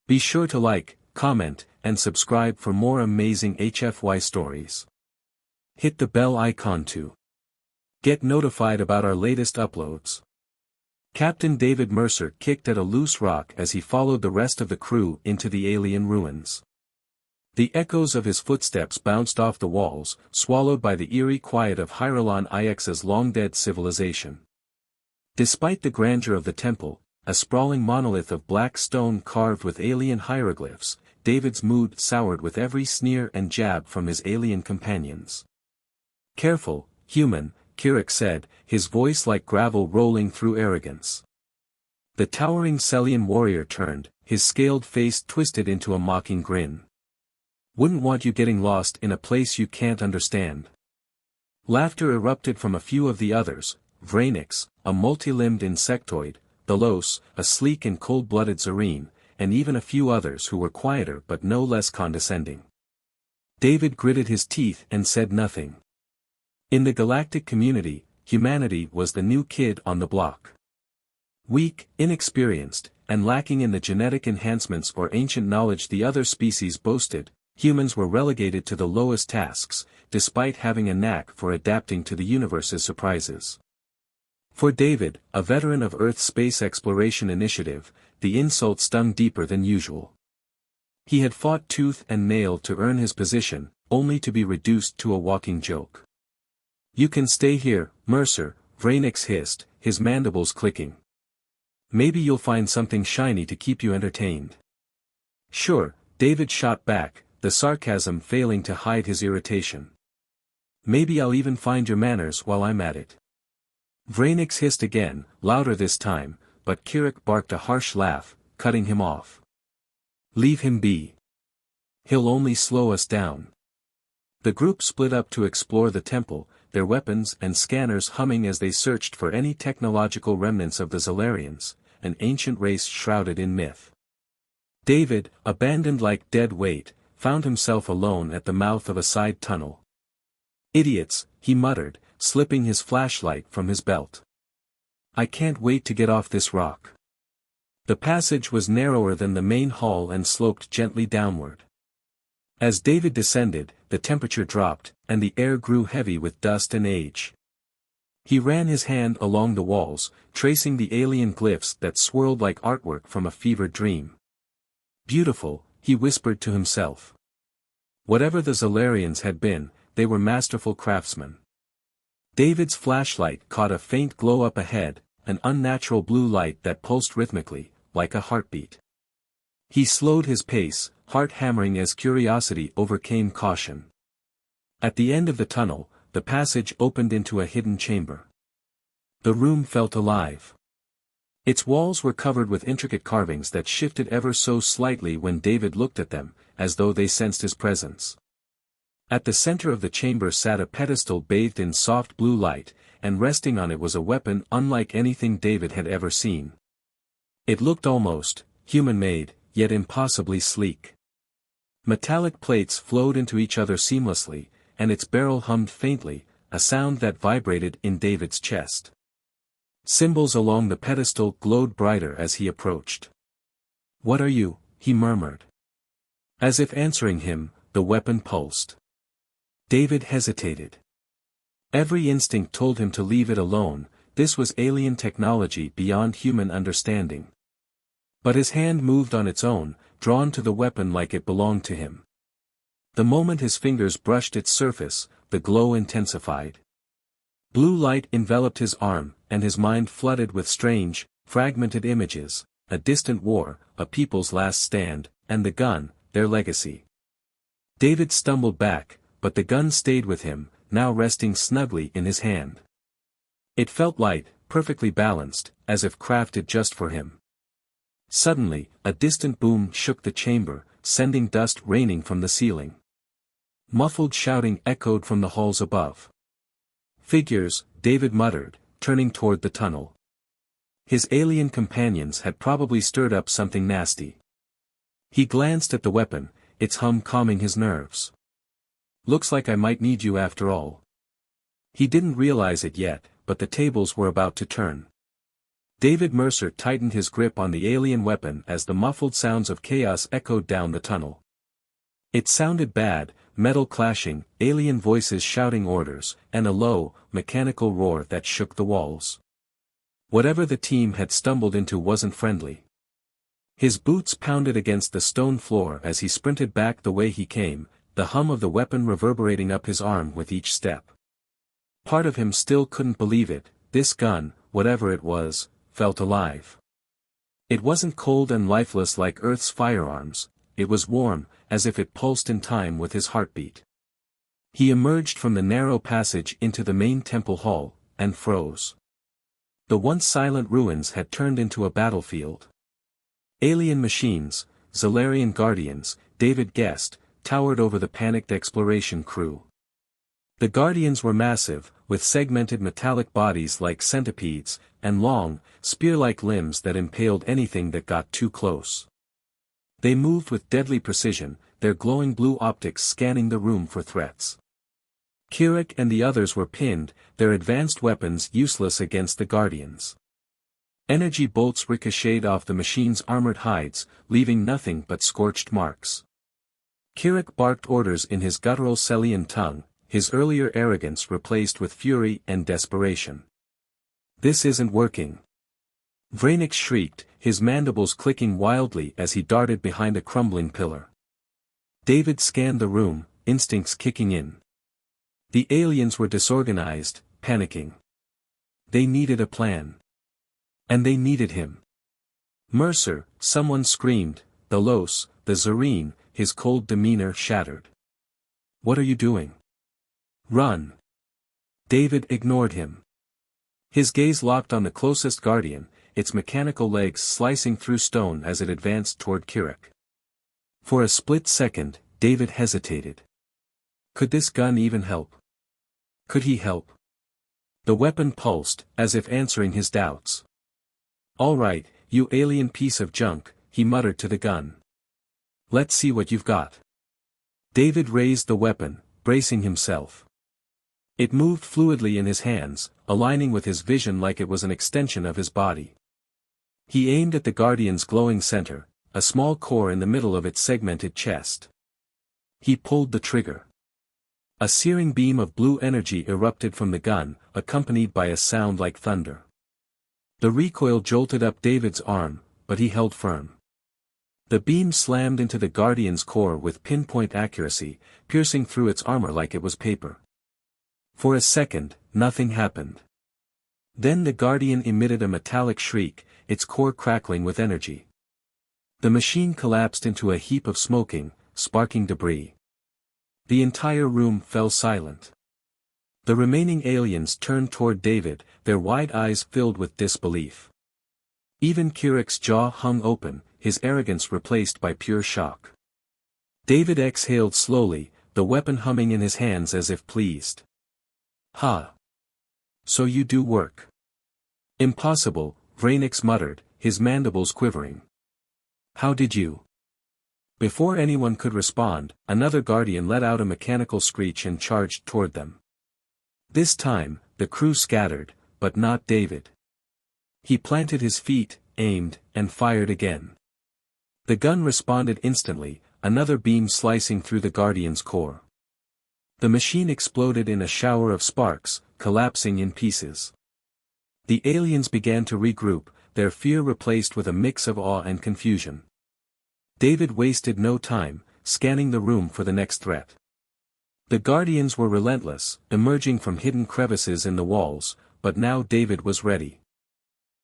Be sure to like, comment, and subscribe for more amazing HFY stories. Hit the bell icon to get notified about our latest uploads. Captain David Mercer kicked at a loose rock as he followed the rest of the crew into the alien ruins. The echoes of his footsteps bounced off the walls, swallowed by the eerie quiet of Hyrelon IX's long-dead civilization. Despite the grandeur of the temple, a sprawling monolith of black stone carved with alien hieroglyphs, David's mood soured with every sneer and jab from his alien companions. "Careful, human," Kirik said, his voice like gravel rolling through arrogance. The towering Celian warrior turned, his scaled face twisted into a mocking grin. "Wouldn't want you getting lost in a place you can't understand." Laughter erupted from a few of the others: Vranix, a multi-limbed insectoid, Belos, a sleek and cold-blooded Zarine, and even a few others who were quieter but no less condescending. David gritted his teeth and said nothing. In the galactic community, humanity was the new kid on the block. Weak, inexperienced, and lacking in the genetic enhancements or ancient knowledge the other species boasted, humans were relegated to the lowest tasks, despite having a knack for adapting to the universe's surprises. For David, a veteran of Earth's space exploration initiative, the insult stung deeper than usual. He had fought tooth and nail to earn his position, only to be reduced to a walking joke. "You can stay here, Mercer," Vranix hissed, his mandibles clicking. "Maybe you'll find something shiny to keep you entertained." "Sure," David shot back, the sarcasm failing to hide his irritation. "Maybe I'll even find your manners while I'm at it." Vranix hissed again, louder this time, but Kirik barked a harsh laugh, cutting him off. "Leave him be. He'll only slow us down." The group split up to explore the temple, their weapons and scanners humming as they searched for any technological remnants of the Zalarians, an ancient race shrouded in myth. David, abandoned like dead weight, found himself alone at the mouth of a side tunnel. "Idiots," he muttered, slipping his flashlight from his belt. "I can't wait to get off this rock." The passage was narrower than the main hall and sloped gently downward. As David descended, the temperature dropped, and the air grew heavy with dust and age. He ran his hand along the walls, tracing the alien glyphs that swirled like artwork from a fevered dream. "Beautiful," he whispered to himself. Whatever the Zalarians had been, they were masterful craftsmen. David's flashlight caught a faint glow up ahead, an unnatural blue light that pulsed rhythmically, like a heartbeat. He slowed his pace, heart hammering as curiosity overcame caution. At the end of the tunnel, the passage opened into a hidden chamber. The room felt alive. Its walls were covered with intricate carvings that shifted ever so slightly when David looked at them, as though they sensed his presence. At the center of the chamber sat a pedestal bathed in soft blue light, and resting on it was a weapon unlike anything David had ever seen. It looked almost human-made, yet impossibly sleek. Metallic plates flowed into each other seamlessly, and its barrel hummed faintly, a sound that vibrated in David's chest. Symbols along the pedestal glowed brighter as he approached. "What are you?" he murmured. As if answering him, the weapon pulsed. David hesitated. Every instinct told him to leave it alone, this was alien technology beyond human understanding. But his hand moved on its own, drawn to the weapon like it belonged to him. The moment his fingers brushed its surface, the glow intensified. Blue light enveloped his arm, and his mind flooded with strange, fragmented images: a distant war, a people's last stand, and the gun, their legacy. David stumbled back, but the gun stayed with him, now resting snugly in his hand. It felt light, perfectly balanced, as if crafted just for him. Suddenly, a distant boom shook the chamber, sending dust raining from the ceiling. Muffled shouting echoed from the halls above. "Figures," David muttered, turning toward the tunnel. His alien companions had probably stirred up something nasty. He glanced at the weapon, its hum calming his nerves. "Looks like I might need you after all." He didn't realize it yet, but the tables were about to turn. David Mercer tightened his grip on the alien weapon as the muffled sounds of chaos echoed down the tunnel. It sounded bad, metal clashing, alien voices shouting orders, and a low, mechanical roar that shook the walls. Whatever the team had stumbled into wasn't friendly. His boots pounded against the stone floor as he sprinted back the way he came, the hum of the weapon reverberating up his arm with each step. Part of him still couldn't believe it. This gun, whatever it was, felt alive. It wasn't cold and lifeless like Earth's firearms, it was warm, as if it pulsed in time with his heartbeat. He emerged from the narrow passage into the main temple hall, and froze. The once silent ruins had turned into a battlefield. Alien machines, Zalarian guardians, David guessed, towered over the panicked exploration crew. The guardians were massive, with segmented metallic bodies like centipedes, and long, spear-like limbs that impaled anything that got too close. They moved with deadly precision, their glowing blue optics scanning the room for threats. Kirik and the others were pinned, their advanced weapons useless against the guardians. Energy bolts ricocheted off the machine's armored hides, leaving nothing but scorched marks. Kirik barked orders in his guttural Celian tongue, his earlier arrogance replaced with fury and desperation. "This isn't working." Vrainix shrieked, his mandibles clicking wildly as he darted behind a crumbling pillar. David scanned the room, instincts kicking in. The aliens were disorganized, panicking. They needed a plan. And they needed him. "Mercer," someone screamed, the Los, the Zareen, his cold demeanor shattered. "What are you doing?" "Run." David ignored him. His gaze locked on the closest guardian, its mechanical legs slicing through stone as it advanced toward Kirik. For a split second, David hesitated. Could this gun even help? Could he help? The weapon pulsed, as if answering his doubts. "All right, you alien piece of junk," he muttered to the gun. "Let's see what you've got." David raised the weapon, bracing himself. It moved fluidly in his hands, aligning with his vision like it was an extension of his body. He aimed at the Guardian's glowing center, a small core in the middle of its segmented chest. He pulled the trigger. A searing beam of blue energy erupted from the gun, accompanied by a sound like thunder. The recoil jolted up David's arm, but he held firm. The beam slammed into the Guardian's core with pinpoint accuracy, piercing through its armor like it was paper. For a second, nothing happened. Then the Guardian emitted a metallic shriek, its core crackling with energy. The machine collapsed into a heap of smoking, sparking debris. The entire room fell silent. The remaining aliens turned toward David, their wide eyes filled with disbelief. Even Kirik's jaw hung open, his arrogance replaced by pure shock. David exhaled slowly, the weapon humming in his hands as if pleased. "Ha! So you do work." "Impossible," Vrainix muttered, his mandibles quivering. "How did you?" Before anyone could respond, another Guardian let out a mechanical screech and charged toward them. This time, the crew scattered, but not David. He planted his feet, aimed, and fired again. The gun responded instantly, another beam slicing through the Guardian's core. The machine exploded in a shower of sparks, collapsing in pieces. The aliens began to regroup, their fear replaced with a mix of awe and confusion. David wasted no time, scanning the room for the next threat. The Guardians were relentless, emerging from hidden crevices in the walls, but now David was ready.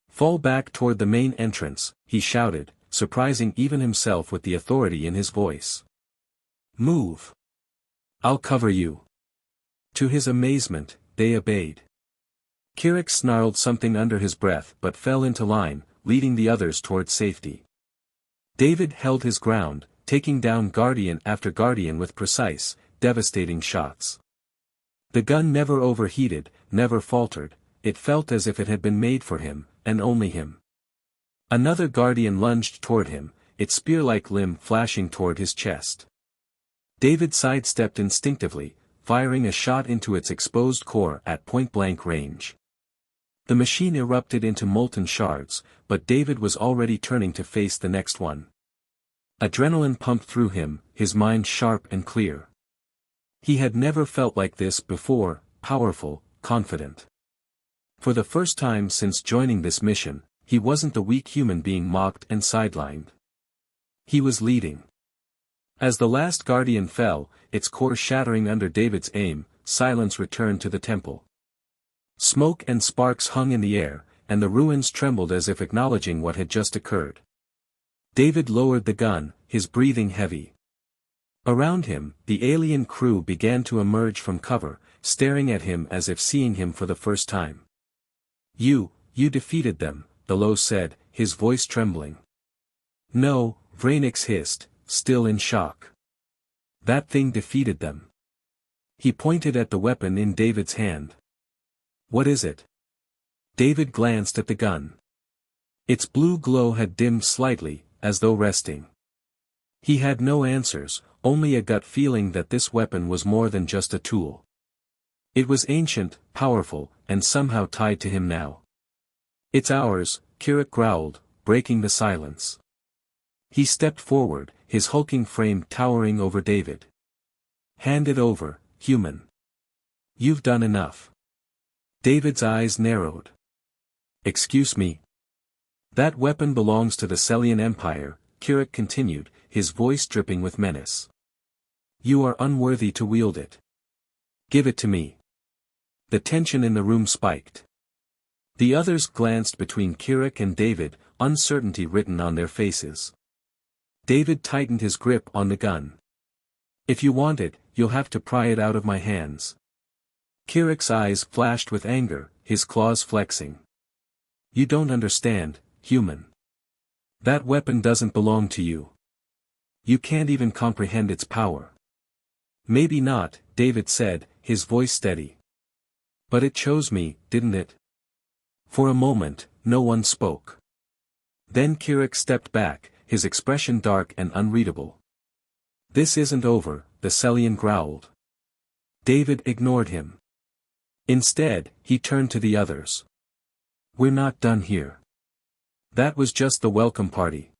"Fall back toward the main entrance," he shouted, surprising even himself with the authority in his voice. "Move. I'll cover you." To his amazement, they obeyed. Kirik snarled something under his breath but fell into line, leading the others toward safety. David held his ground, taking down Guardian after Guardian with precise, devastating shots. The gun never overheated, never faltered, it felt as if it had been made for him, and only him. Another Guardian lunged toward him, its spear-like limb flashing toward his chest. David sidestepped instinctively, firing a shot into its exposed core at point-blank range. The machine erupted into molten shards, but David was already turning to face the next one. Adrenaline pumped through him, his mind sharp and clear. He had never felt like this before, powerful, confident. For the first time since joining this mission, he wasn't the weak human being mocked and sidelined. He was leading. As the last guardian fell, its core shattering under David's aim, silence returned to the temple. Smoke and sparks hung in the air, and the ruins trembled as if acknowledging what had just occurred. David lowered the gun, his breathing heavy. Around him, the alien crew began to emerge from cover, staring at him as if seeing him for the first time. You defeated them," Below said, his voice trembling. "No," Vrainix hissed, still in shock. "That thing defeated them." He pointed at the weapon in David's hand. "What is it?" David glanced at the gun. Its blue glow had dimmed slightly, as though resting. He had no answers, only a gut feeling that this weapon was more than just a tool. It was ancient, powerful, and somehow tied to him now. "It's ours," Kirik growled, breaking the silence. He stepped forward, his hulking frame towering over David. "Hand it over, human. You've done enough." David's eyes narrowed. "Excuse me. That weapon belongs to the Celian Empire," Kirik continued, his voice dripping with menace. "You are unworthy to wield it. Give it to me." The tension in the room spiked. The others glanced between Kirik and David, uncertainty written on their faces. David tightened his grip on the gun. "If you want it, you'll have to pry it out of my hands." Kirik's eyes flashed with anger, his claws flexing. "You don't understand, human. That weapon doesn't belong to you. You can't even comprehend its power." "Maybe not," David said, his voice steady. "But it chose me, didn't it?" For a moment, no one spoke. Then Kirik stepped back, his expression dark and unreadable. "This isn't over," the Celian growled. David ignored him. Instead, he turned to the others. "We're not done here. That was just the welcome party.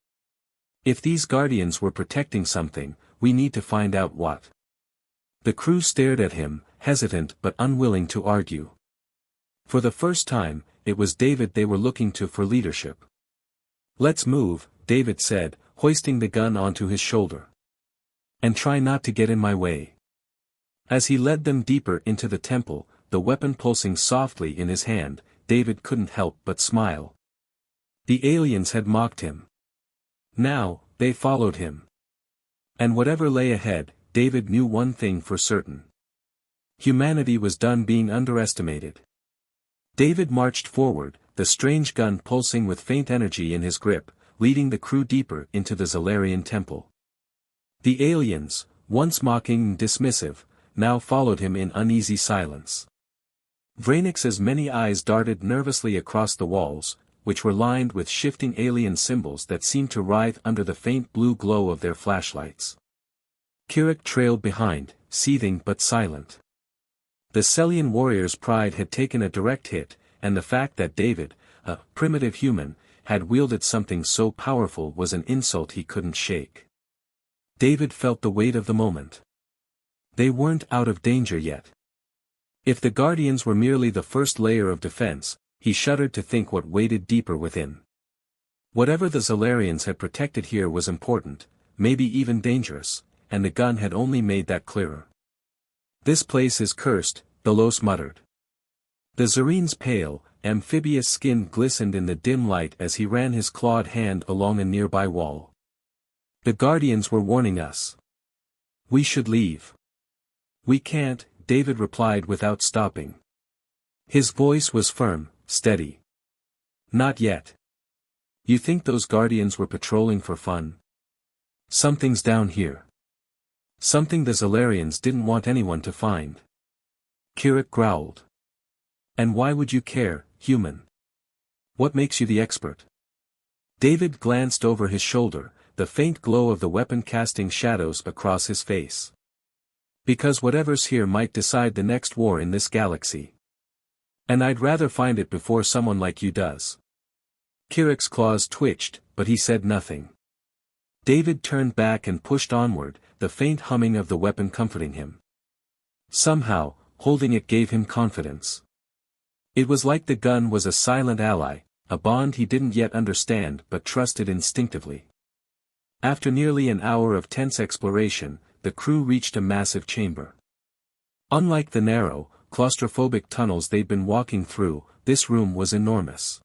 If these guardians were protecting something, we need to find out what." The crew stared at him, hesitant but unwilling to argue. For the first time, it was David they were looking to for leadership. "Let's move," David said, hoisting the gun onto his shoulder. "And try not to get in my way." As he led them deeper into the temple, the weapon pulsing softly in his hand, David couldn't help but smile. The aliens had mocked him. Now, they followed him. And whatever lay ahead, David knew one thing for certain. Humanity was done being underestimated. David marched forward, the strange gun pulsing with faint energy in his grip, leading the crew deeper into the Zalarian temple. The aliens, once mocking and dismissive, now followed him in uneasy silence. Vrainix's many eyes darted nervously across the walls, which were lined with shifting alien symbols that seemed to writhe under the faint blue glow of their flashlights. Kirik trailed behind, seething but silent. The Celian warrior's pride had taken a direct hit, and the fact that David, a primitive human, had wielded something so powerful was an insult he couldn't shake. David felt the weight of the moment. They weren't out of danger yet. If the Guardians were merely the first layer of defense, he shuddered to think what waited deeper within. Whatever the Zalarians had protected here was important, maybe even dangerous, and the gun had only made that clearer. "This place is cursed," Belos muttered. The Zarene's pale, amphibious skin glistened in the dim light as he ran his clawed hand along a nearby wall. "The Guardians were warning us. We should leave." "We can't," David replied without stopping. His voice was firm, steady. "Not yet. You think those Guardians were patrolling for fun? Something's down here. Something the Zalarians didn't want anyone to find." Kirik growled. "And why would you care, human? What makes you the expert?" David glanced over his shoulder, the faint glow of the weapon casting shadows across his face. "Because whatever's here might decide the next war in this galaxy." And I'd rather find it before someone like you does. Kirik's claws twitched, but he said nothing. David turned back and pushed onward, the faint humming of the weapon comforting him. Somehow, holding it gave him confidence. It was like the gun was a silent ally, a bond he didn't yet understand but trusted instinctively. After nearly an hour of tense exploration, the crew reached a massive chamber. Unlike the narrow, claustrophobic tunnels they'd been walking through, this room was enormous.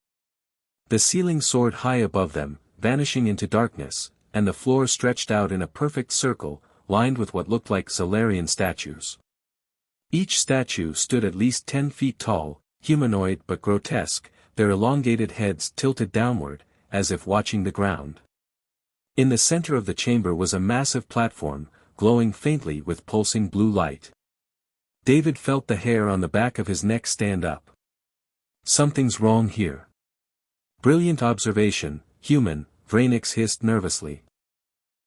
The ceiling soared high above them, vanishing into darkness, and the floor stretched out in a perfect circle, lined with what looked like Solarian statues. Each statue stood at least 10 feet tall, humanoid but grotesque, their elongated heads tilted downward, as if watching the ground. In the center of the chamber was a massive platform, glowing faintly with pulsing blue light. David felt the hair on the back of his neck stand up. Something's wrong here. Brilliant observation, human, Vrainix hissed nervously.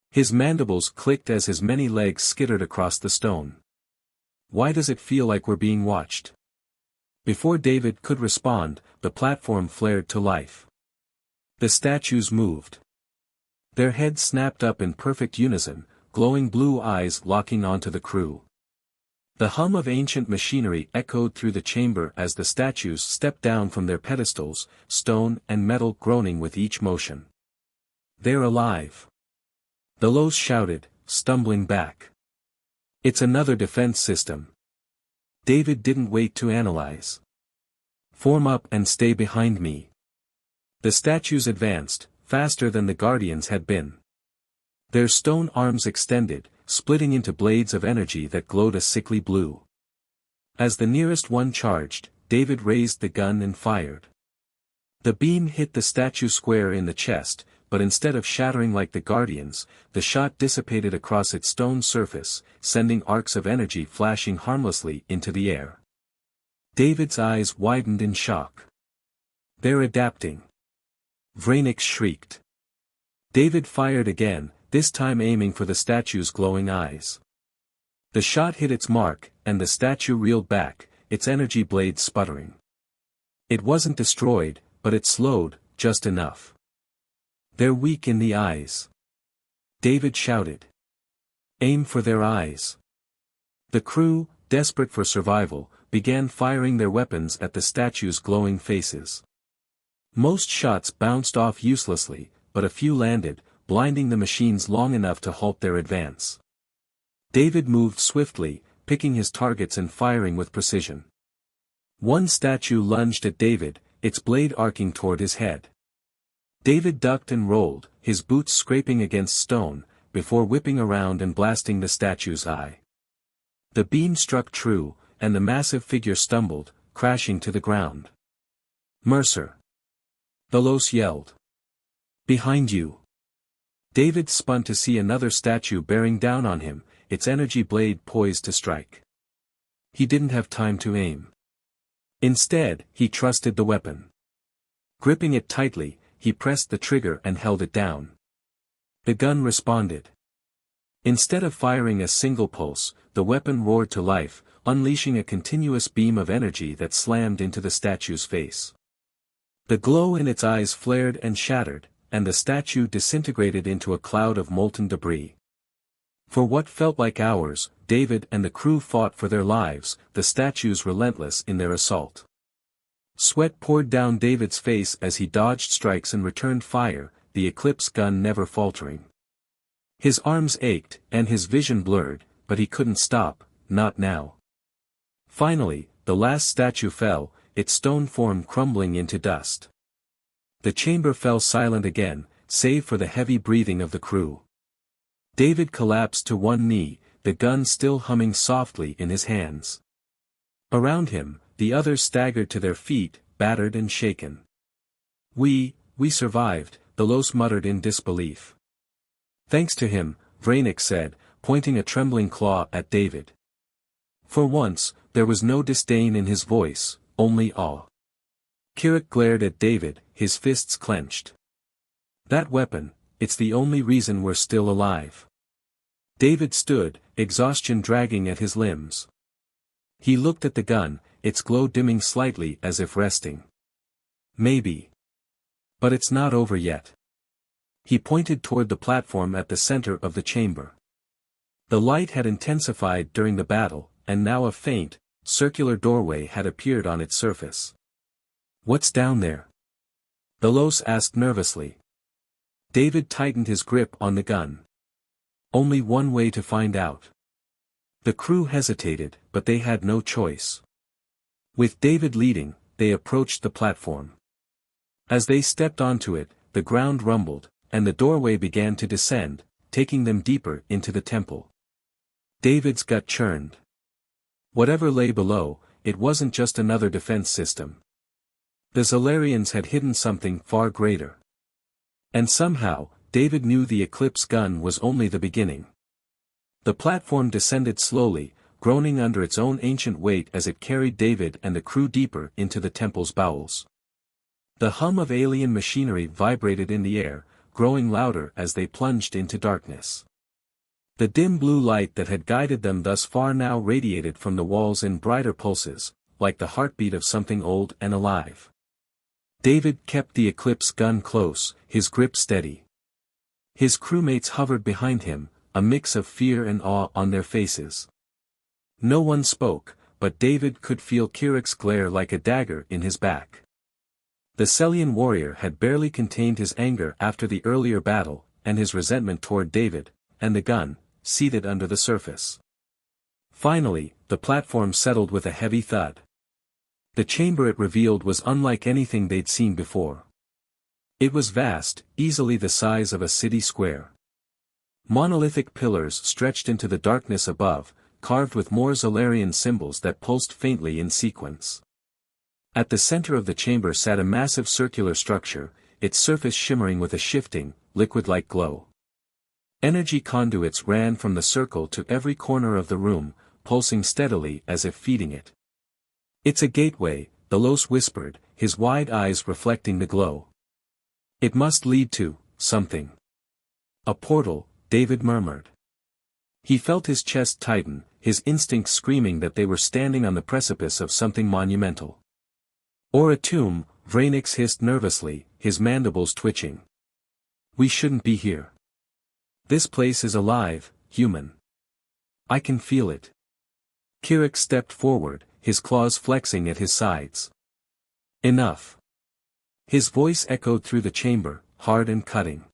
His mandibles clicked as his many legs skittered across the stone. Why does it feel like we're being watched? Before David could respond, the platform flared to life. The statues moved. Their heads snapped up in perfect unison, glowing blue eyes locking onto the crew. The hum of ancient machinery echoed through the chamber as the statues stepped down from their pedestals, stone and metal groaning with each motion. They're alive. The Los shouted, stumbling back. It's another defense system. David didn't wait to analyze. Form up and stay behind me. The statues advanced, faster than the Guardians had been. Their stone arms extended, splitting into blades of energy that glowed a sickly blue. As the nearest one charged, David raised the gun and fired. The beam hit the statue square in the chest, but instead of shattering like the Guardians, the shot dissipated across its stone surface, sending arcs of energy flashing harmlessly into the air. David's eyes widened in shock. They're adapting. Vrainix shrieked. David fired again, this time aiming for the statue's glowing eyes. The shot hit its mark, and the statue reeled back, its energy blades sputtering. It wasn't destroyed, but it slowed, just enough. They're weak in the eyes. David shouted. Aim for their eyes. The crew, desperate for survival, began firing their weapons at the statue's glowing faces. Most shots bounced off uselessly, but a few landed, blinding the machines long enough to halt their advance. David moved swiftly, picking his targets and firing with precision. One statue lunged at David, its blade arcing toward his head. David ducked and rolled, his boots scraping against stone, before whipping around and blasting the statue's eye. The beam struck true, and the massive figure stumbled, crashing to the ground. Mercer! The Los yelled. Behind you! David spun to see another statue bearing down on him, its energy blade poised to strike. He didn't have time to aim. Instead, he trusted the weapon. Gripping it tightly, he pressed the trigger and held it down. The gun responded. Instead of firing a single pulse, the weapon roared to life, unleashing a continuous beam of energy that slammed into the statue's face. The glow in its eyes flared and shattered, and the statue disintegrated into a cloud of molten debris. For what felt like hours, David and the crew fought for their lives, the statues relentless in their assault. Sweat poured down David's face as he dodged strikes and returned fire, the Eclipse gun never faltering. His arms ached, and his vision blurred, but he couldn't stop, not now. Finally, the last statue fell, its stone form crumbling into dust. The chamber fell silent again, save for the heavy breathing of the crew. David collapsed to one knee, the gun still humming softly in his hands. Around him, the others staggered to their feet, battered and shaken. We survived, the Los muttered in disbelief. Thanks to him, Vrainix said, pointing a trembling claw at David. For once, there was no disdain in his voice, only awe. Kirik glared at David, his fists clenched. That weapon, it's the only reason we're still alive. David stood, exhaustion dragging at his limbs. He looked at the gun, its glow dimming slightly as if resting. Maybe. But it's not over yet. He pointed toward the platform at the center of the chamber. The light had intensified during the battle, and now a faint, circular doorway had appeared on its surface. "What's down there?" Delos asked nervously. David tightened his grip on the gun. "Only one way to find out." The crew hesitated, but they had no choice. With David leading, they approached the platform. As they stepped onto it, the ground rumbled, and the doorway began to descend, taking them deeper into the temple. David's gut churned. Whatever lay below, it wasn't just another defense system. The Zolarians had hidden something far greater. And somehow, David knew the Eclipse gun was only the beginning. The platform descended slowly, groaning under its own ancient weight as it carried David and the crew deeper into the temple's bowels. The hum of alien machinery vibrated in the air, growing louder as they plunged into darkness. The dim blue light that had guided them thus far now radiated from the walls in brighter pulses, like the heartbeat of something old and alive. David kept the Eclipse gun close, his grip steady. His crewmates hovered behind him, a mix of fear and awe on their faces. No one spoke, but David could feel Kirik's glare like a dagger in his back. The Celian warrior had barely contained his anger after the earlier battle, and his resentment toward David, and the gun, seated under the surface. Finally, the platform settled with a heavy thud. The chamber it revealed was unlike anything they'd seen before. It was vast, easily the size of a city square. Monolithic pillars stretched into the darkness above, carved with more Zolarian symbols that pulsed faintly in sequence. At the center of the chamber sat a massive circular structure, its surface shimmering with a shifting, liquid-like glow. Energy conduits ran from the circle to every corner of the room, pulsing steadily as if feeding it. "It's a gateway," Delos whispered, his wide eyes reflecting the glow. "It must lead to something." "A portal," David murmured. He felt his chest tighten, his instincts screaming that they were standing on the precipice of something monumental. "Or a tomb," Vrainix hissed nervously, his mandibles twitching. "We shouldn't be here. This place is alive, human. I can feel it." Kirik stepped forward, his claws flexing at his sides. "Enough." His voice echoed through the chamber, hard and cutting.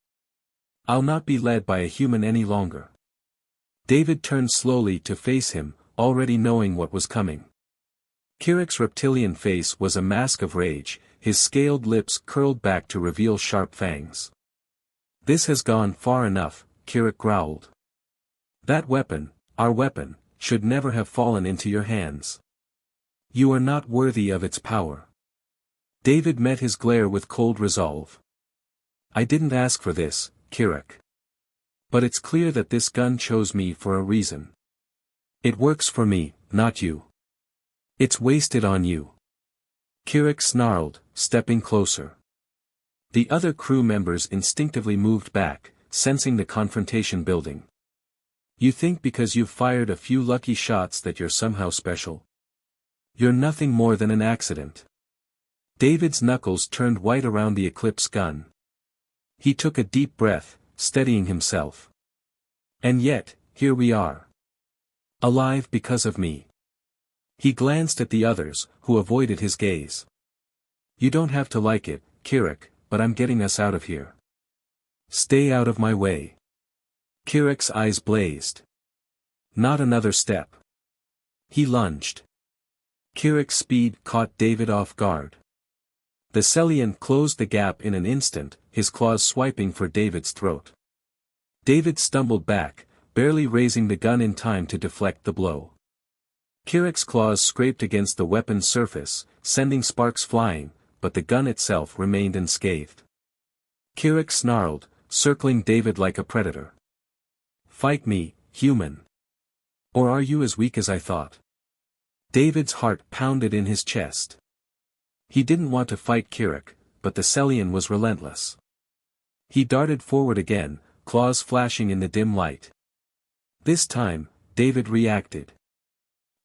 "I'll not be led by a human any longer." David turned slowly to face him, already knowing what was coming. Kirik's reptilian face was a mask of rage, his scaled lips curled back to reveal sharp fangs. "This has gone far enough," Kirik growled. "That weapon, our weapon, should never have fallen into your hands. You are not worthy of its power." David met his glare with cold resolve. "I didn't ask for this, Kirik. But it's clear that this gun chose me for a reason. It works for me, not you. It's wasted on you." Kirik snarled, stepping closer. The other crew members instinctively moved back, sensing the confrontation building. "You think because you've fired a few lucky shots that you're somehow special? You're nothing more than an accident." David's knuckles turned white around the Eclipse gun. He took a deep breath, steadying himself. "And yet, here we are. Alive because of me." He glanced at the others, who avoided his gaze. "You don't have to like it, Kirik, but I'm getting us out of here. Stay out of my way." Kirik's eyes blazed. "Not another step." He lunged. Kirik's speed caught David off guard. The Celian closed the gap in an instant, his claws swiping for David's throat. David stumbled back, barely raising the gun in time to deflect the blow. Kirik's claws scraped against the weapon's surface, sending sparks flying, but the gun itself remained unscathed. Kirik snarled, circling David like a predator. "Fight me, human. Or are you as weak as I thought?" David's heart pounded in his chest. He didn't want to fight Kirik, but the Celian was relentless. He darted forward again, claws flashing in the dim light. This time, David reacted.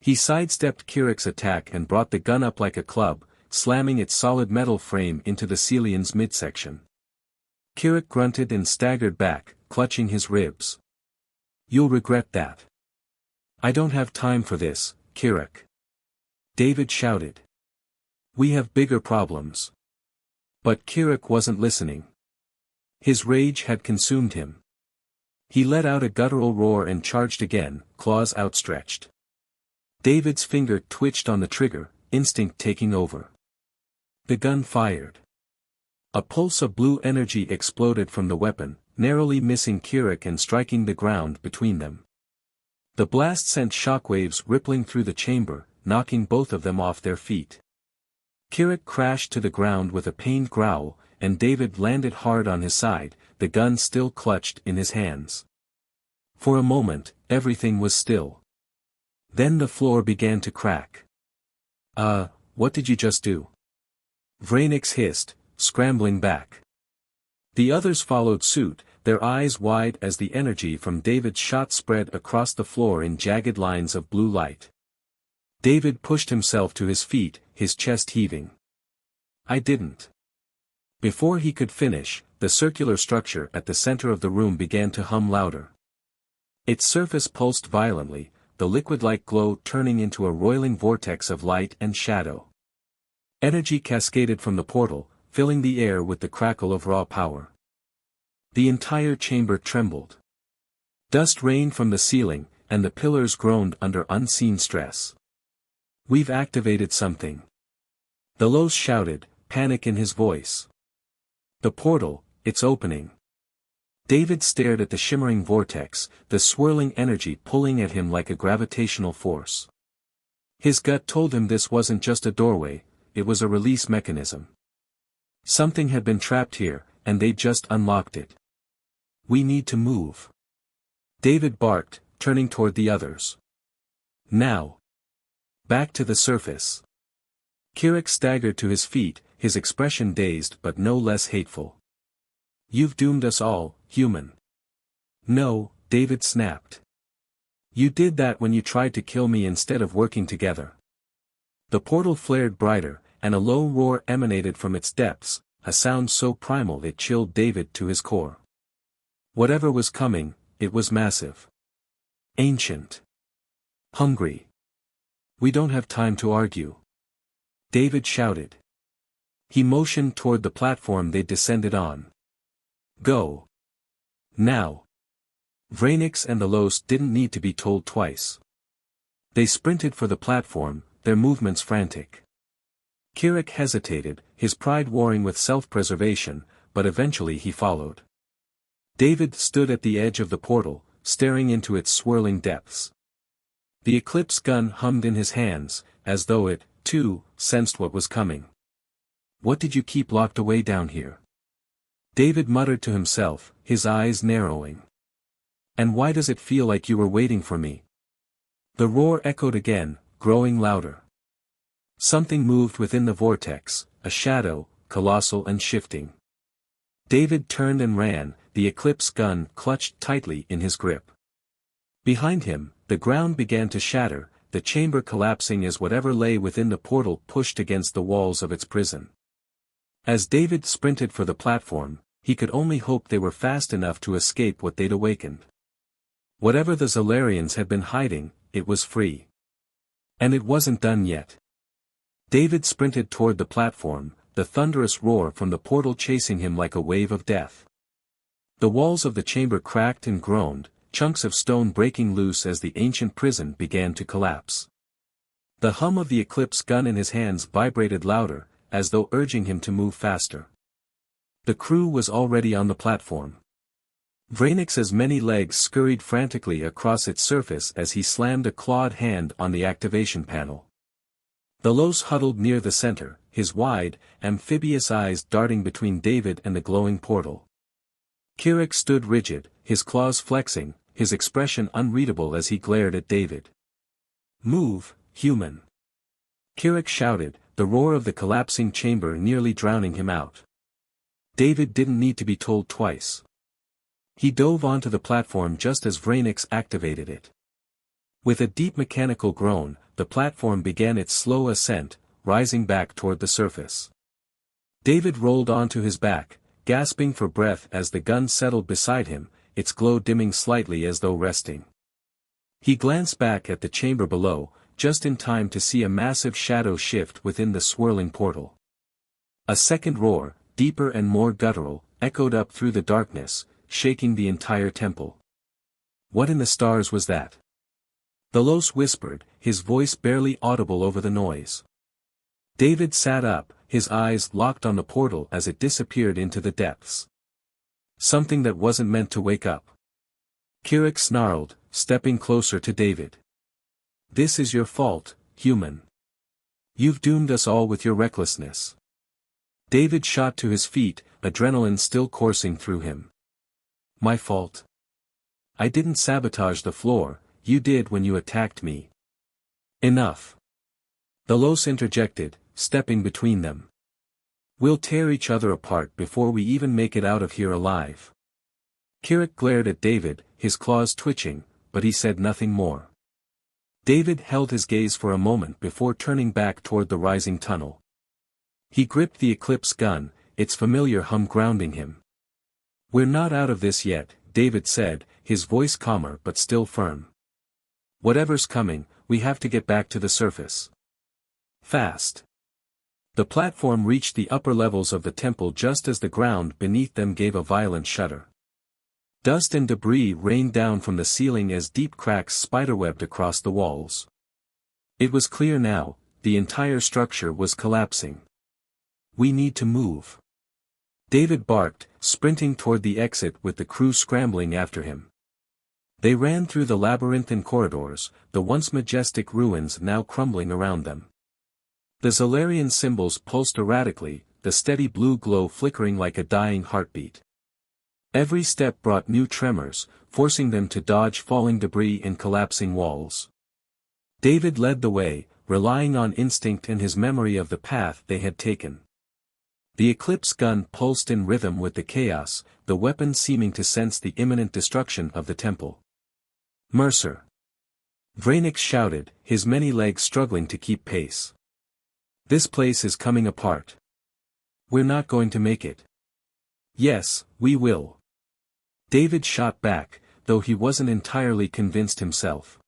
He sidestepped Kirik's attack and brought the gun up like a club, slamming its solid metal frame into the Celian's midsection. Kirik grunted and staggered back, clutching his ribs. "You'll regret that." "I don't have time for this, Kirik," David shouted. "We have bigger problems." But Kirik wasn't listening. His rage had consumed him. He let out a guttural roar and charged again, claws outstretched. David's finger twitched on the trigger, instinct taking over. The gun fired. A pulse of blue energy exploded from the weapon, narrowly missing Kirik and striking the ground between them. The blast sent shockwaves rippling through the chamber, knocking both of them off their feet. Kirik crashed to the ground with a pained growl, and David landed hard on his side, the gun still clutched in his hands. For a moment, everything was still. Then the floor began to crack. What did you just do?" Vrainix hissed, scrambling back. The others followed suit, their eyes wide as the energy from David's shot spread across the floor in jagged lines of blue light. David pushed himself to his feet, his chest heaving. "I didn't." Before he could finish, the circular structure at the center of the room began to hum louder. Its surface pulsed violently, the liquid-like glow turning into a roiling vortex of light and shadow. Energy cascaded from the portal, filling the air with the crackle of raw power. The entire chamber trembled. Dust rained from the ceiling, and the pillars groaned under unseen stress. "We've activated something." Delos shouted, panic in his voice. "The portal, it's opening." David stared at the shimmering vortex, the swirling energy pulling at him like a gravitational force. His gut told him this wasn't just a doorway, it was a release mechanism. Something had been trapped here, and they'd just unlocked it. "We need to move," David barked, turning toward the others. "Now." Back to the surface. Kirik staggered to his feet, his expression dazed but no less hateful. "You've doomed us all, human." "No," David snapped. "You did that when you tried to kill me instead of working together." The portal flared brighter, and a low roar emanated from its depths, a sound so primal it chilled David to his core. Whatever was coming, it was massive. Ancient. Hungry. "We don't have time to argue," David shouted. He motioned toward the platform they'd descended on. "Go. Now." Vrainix and Delos didn't need to be told twice. They sprinted for the platform, their movements frantic. Kirik hesitated, his pride warring with self-preservation, but eventually he followed. David stood at the edge of the portal, staring into its swirling depths. The Eclipse gun hummed in his hands, as though it, too, sensed what was coming. "What did you keep locked away down here?" David muttered to himself, his eyes narrowing. "And why does it feel like you were waiting for me?" The roar echoed again, growing louder. Something moved within the vortex, a shadow, colossal and shifting. David turned and ran, the Eclipse gun clutched tightly in his grip. Behind him, the ground began to shatter, the chamber collapsing as whatever lay within the portal pushed against the walls of its prison. As David sprinted for the platform, he could only hope they were fast enough to escape what they'd awakened. Whatever the Zolarians had been hiding, it was free. And it wasn't done yet. David sprinted toward the platform, the thunderous roar from the portal chasing him like a wave of death. The walls of the chamber cracked and groaned, chunks of stone breaking loose as the ancient prison began to collapse. The hum of the Eclipse gun in his hands vibrated louder, as though urging him to move faster. The crew was already on the platform. Vrainix's many legs scurried frantically across its surface as he slammed a clawed hand on the activation panel. Delos huddled near the center, his wide, amphibious eyes darting between David and the glowing portal. Kirik stood rigid, his claws flexing, his expression unreadable as he glared at David. "Move, human!" Kirik shouted, the roar of the collapsing chamber nearly drowning him out. David didn't need to be told twice. He dove onto the platform just as Vrainix activated it. With a deep mechanical groan, the platform began its slow ascent, rising back toward the surface. David rolled onto his back, gasping for breath as the gun settled beside him, its glow dimming slightly as though resting. He glanced back at the chamber below, just in time to see a massive shadow shift within the swirling portal. A second roar, deeper and more guttural, echoed up through the darkness, shaking the entire temple. What in the stars was that? Delos whispered, his voice barely audible over the noise. David sat up, his eyes locked on the portal as it disappeared into the depths. Something that wasn't meant to wake up. Kirik snarled, stepping closer to David. This is your fault, human. You've doomed us all with your recklessness. David shot to his feet, adrenaline still coursing through him. My fault. I didn't sabotage the floor, you did when you attacked me. Enough. Delos interjected, stepping between them. We'll tear each other apart before we even make it out of here alive. Kirik glared at David, his claws twitching, but he said nothing more. David held his gaze for a moment before turning back toward the rising tunnel. He gripped the Eclipse gun, its familiar hum grounding him. We're not out of this yet, David said, his voice calmer but still firm. Whatever's coming, we have to get back to the surface. Fast. The platform reached the upper levels of the temple just as the ground beneath them gave a violent shudder. Dust and debris rained down from the ceiling as deep cracks spiderwebbed across the walls. It was clear now, the entire structure was collapsing. We need to move. David barked, sprinting toward the exit with the crew scrambling after him. They ran through the labyrinthine corridors, the once majestic ruins now crumbling around them. The Zalarian symbols pulsed erratically, the steady blue glow flickering like a dying heartbeat. Every step brought new tremors, forcing them to dodge falling debris and collapsing walls. David led the way, relying on instinct and his memory of the path they had taken. The Eclipse gun pulsed in rhythm with the chaos, the weapon seeming to sense the imminent destruction of the temple. Mercer! Vrainix shouted, his many legs struggling to keep pace. This place is coming apart. We're not going to make it. Yes, we will. David shot back, though he wasn't entirely convinced himself.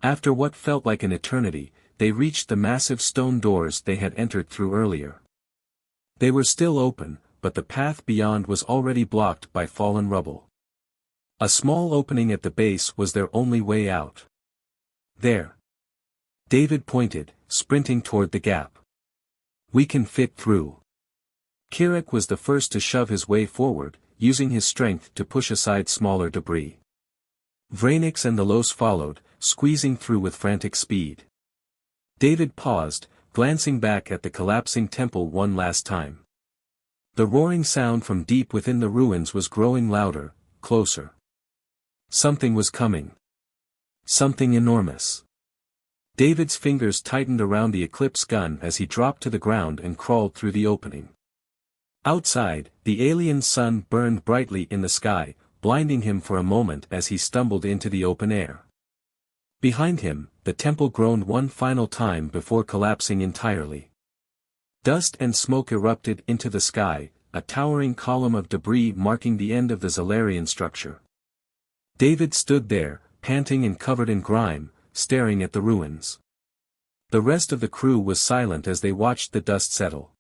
After what felt like an eternity, they reached the massive stone doors they had entered through earlier. They were still open, but the path beyond was already blocked by fallen rubble. A small opening at the base was their only way out. There. David pointed, sprinting toward the gap. We can fit through. Kirik was the first to shove his way forward, using his strength to push aside smaller debris. Vrainix and Delos followed, squeezing through with frantic speed. David paused, glancing back at the collapsing temple one last time. The roaring sound from deep within the ruins was growing louder, closer. Something was coming. Something enormous. David's fingers tightened around the Eclipse gun as he dropped to the ground and crawled through the opening. Outside, the alien sun burned brightly in the sky, blinding him for a moment as he stumbled into the open air. Behind him, the temple groaned one final time before collapsing entirely. Dust and smoke erupted into the sky, a towering column of debris marking the end of the Zalarian structure. David stood there, panting and covered in grime, staring at the ruins. The rest of the crew was silent as they watched the dust settle.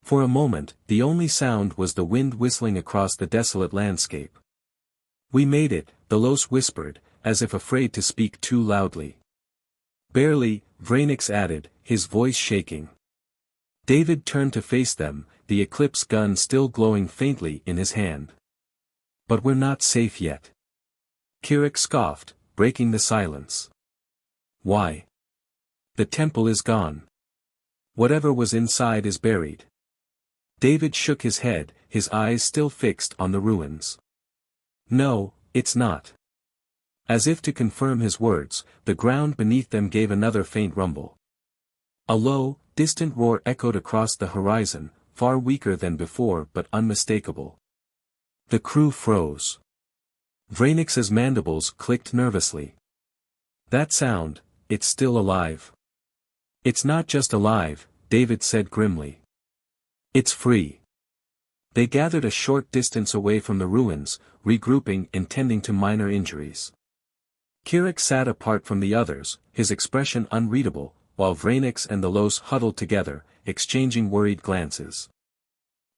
For a moment, the only sound was the wind whistling across the desolate landscape. We made it, Delos whispered, as if afraid to speak too loudly. Barely, Vrainix added, his voice shaking. David turned to face them, the Eclipse gun still glowing faintly in his hand. But we're not safe yet. Kirik scoffed, breaking the silence. Why? The temple is gone. Whatever was inside is buried. David shook his head, his eyes still fixed on the ruins. No, it's not. As if to confirm his words, the ground beneath them gave another faint rumble. A low, distant roar echoed across the horizon, far weaker than before but unmistakable. The crew froze. Vrainix's mandibles clicked nervously. That sound, it's still alive. It's not just alive, David said grimly. It's free. They gathered a short distance away from the ruins, regrouping and tending to minor injuries. Kirik sat apart from the others, his expression unreadable, while Vrainix and the Los huddled together, exchanging worried glances.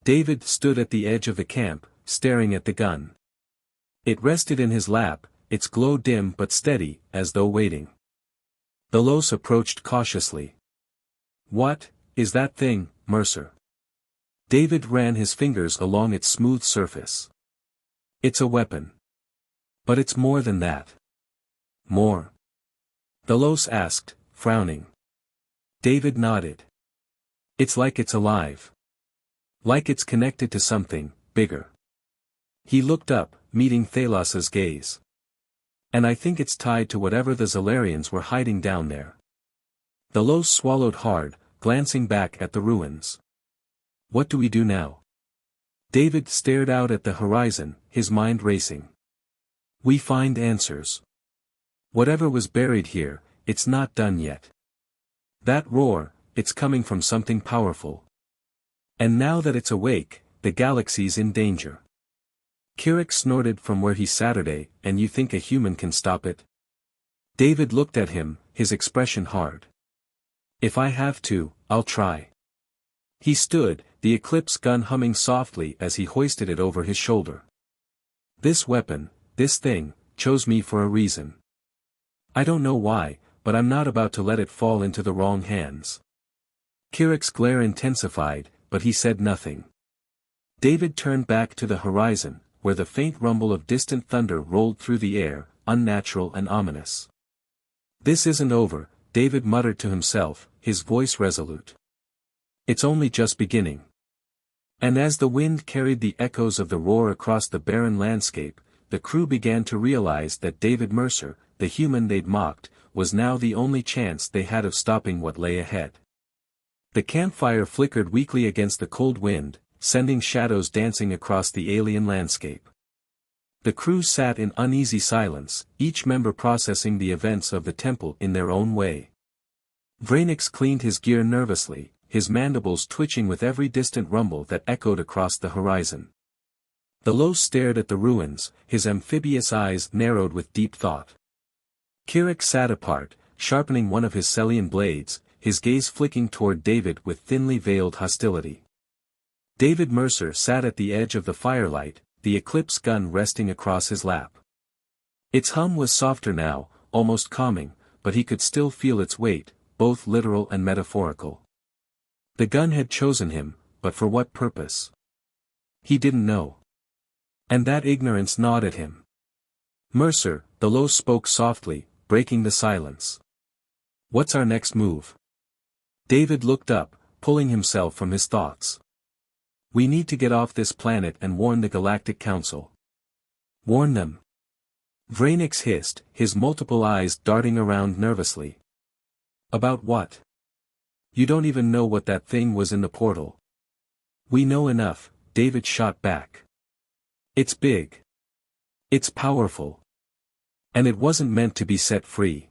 David stood at the edge of the camp, staring at the gun. It rested in his lap, its glow dim but steady, as though waiting. The Los approached cautiously. "What is that thing, Mercer?" David ran his fingers along its smooth surface. "It's a weapon. But it's more than that." "More?" the Los asked, frowning. David nodded. "It's like it's alive. Like it's connected to something bigger." He looked up, meeting Thalas's gaze. "And I think it's tied to whatever the Zalarians were hiding down there." The Los swallowed hard, glancing back at the ruins. "What do we do now?" David stared out at the horizon, his mind racing. "We find answers. Whatever was buried here, it's not done yet. That roar, it's coming from something powerful. And now that it's awake, the galaxy's in danger." Kirik snorted from where he sat. "And you think a human can stop it?" David looked at him, his expression hard. "If I have to, I'll try." He stood, the Eclipse gun humming softly as he hoisted it over his shoulder. "This weapon, this thing, chose me for a reason. I don't know why, but I'm not about to let it fall into the wrong hands." Kirik's glare intensified, but he said nothing. David turned back to the horizon, where the faint rumble of distant thunder rolled through the air, unnatural and ominous. "This isn't over," David muttered to himself, his voice resolute. "It's only just beginning." And as the wind carried the echoes of the roar across the barren landscape, the crew began to realize that David Mercer, the human they'd mocked, was now the only chance they had of stopping what lay ahead. The campfire flickered weakly against the cold wind, sending shadows dancing across the alien landscape. The crew sat in uneasy silence, each member processing the events of the temple in their own way. Vrainix cleaned his gear nervously, his mandibles twitching with every distant rumble that echoed across the horizon. The Los stared at the ruins, his amphibious eyes narrowed with deep thought. Kirik sat apart, sharpening one of his Celian blades, his gaze flicking toward David with thinly veiled hostility. David Mercer sat at the edge of the firelight, the Eclipse gun resting across his lap. Its hum was softer now, almost calming, but he could still feel its weight, both literal and metaphorical. The gun had chosen him, but for what purpose? He didn't know. And that ignorance gnawed at him. "Mercer," the Los spoke softly, breaking the silence. "What's our next move?" David looked up, pulling himself from his thoughts. "We need to get off this planet and warn the Galactic Council." "Warn them?" Vrainix hissed, his multiple eyes darting around nervously. "About what? You don't even know what that thing was in the portal." "We know enough," David shot back. "It's big. It's powerful. And it wasn't meant to be set free."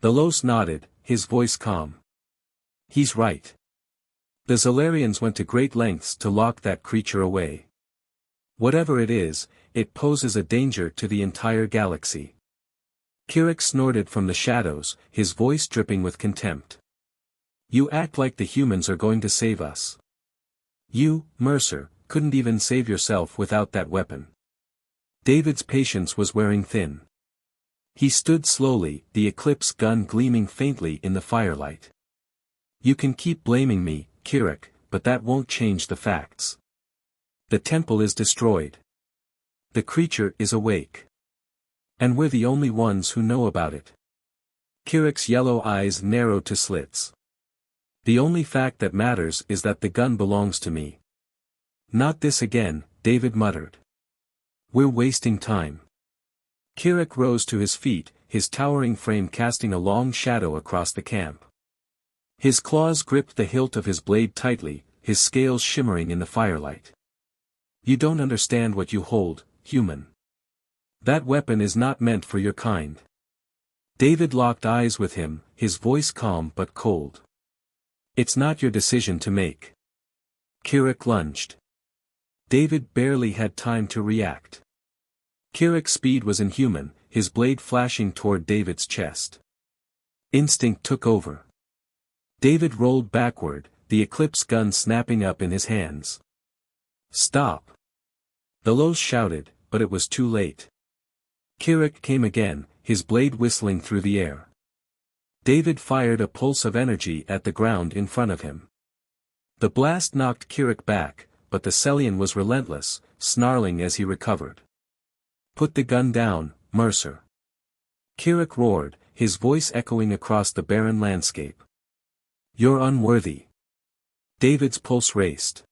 The Los nodded, his voice calm. "He's right. The Zalarians went to great lengths to lock that creature away. Whatever it is, it poses a danger to the entire galaxy." Kirik snorted from the shadows, his voice dripping with contempt. "You act like the humans are going to save us. You, Mercer, couldn't even save yourself without that weapon." David's patience was wearing thin. He stood slowly, the Eclipse gun gleaming faintly in the firelight. "You can keep blaming me, Kirik, but that won't change the facts. The temple is destroyed. The creature is awake. And we're the only ones who know about it." Kirik's yellow eyes narrowed to slits. "The only fact that matters is that the gun belongs to me." "Not this again," David muttered. "We're wasting time." Kirik rose to his feet, his towering frame casting a long shadow across the camp. His claws gripped the hilt of his blade tightly, his scales shimmering in the firelight. "You don't understand what you hold, human. That weapon is not meant for your kind. David locked eyes with him, his voice calm but cold. It's not your decision to make. Kirik lunged. David barely had time to react. Kirik's speed was inhuman, his blade flashing toward David's chest. Instinct took over. David rolled backward, the Eclipse gun snapping up in his hands. Stop! The Los shouted, but it was too late. Kirik came again, his blade whistling through the air. David fired a pulse of energy at the ground in front of him. The blast knocked Kirik back, but the Celian was relentless, snarling as he recovered. Put the gun down, Mercer. Kirik roared, his voice echoing across the barren landscape. You're unworthy. David's pulse raced.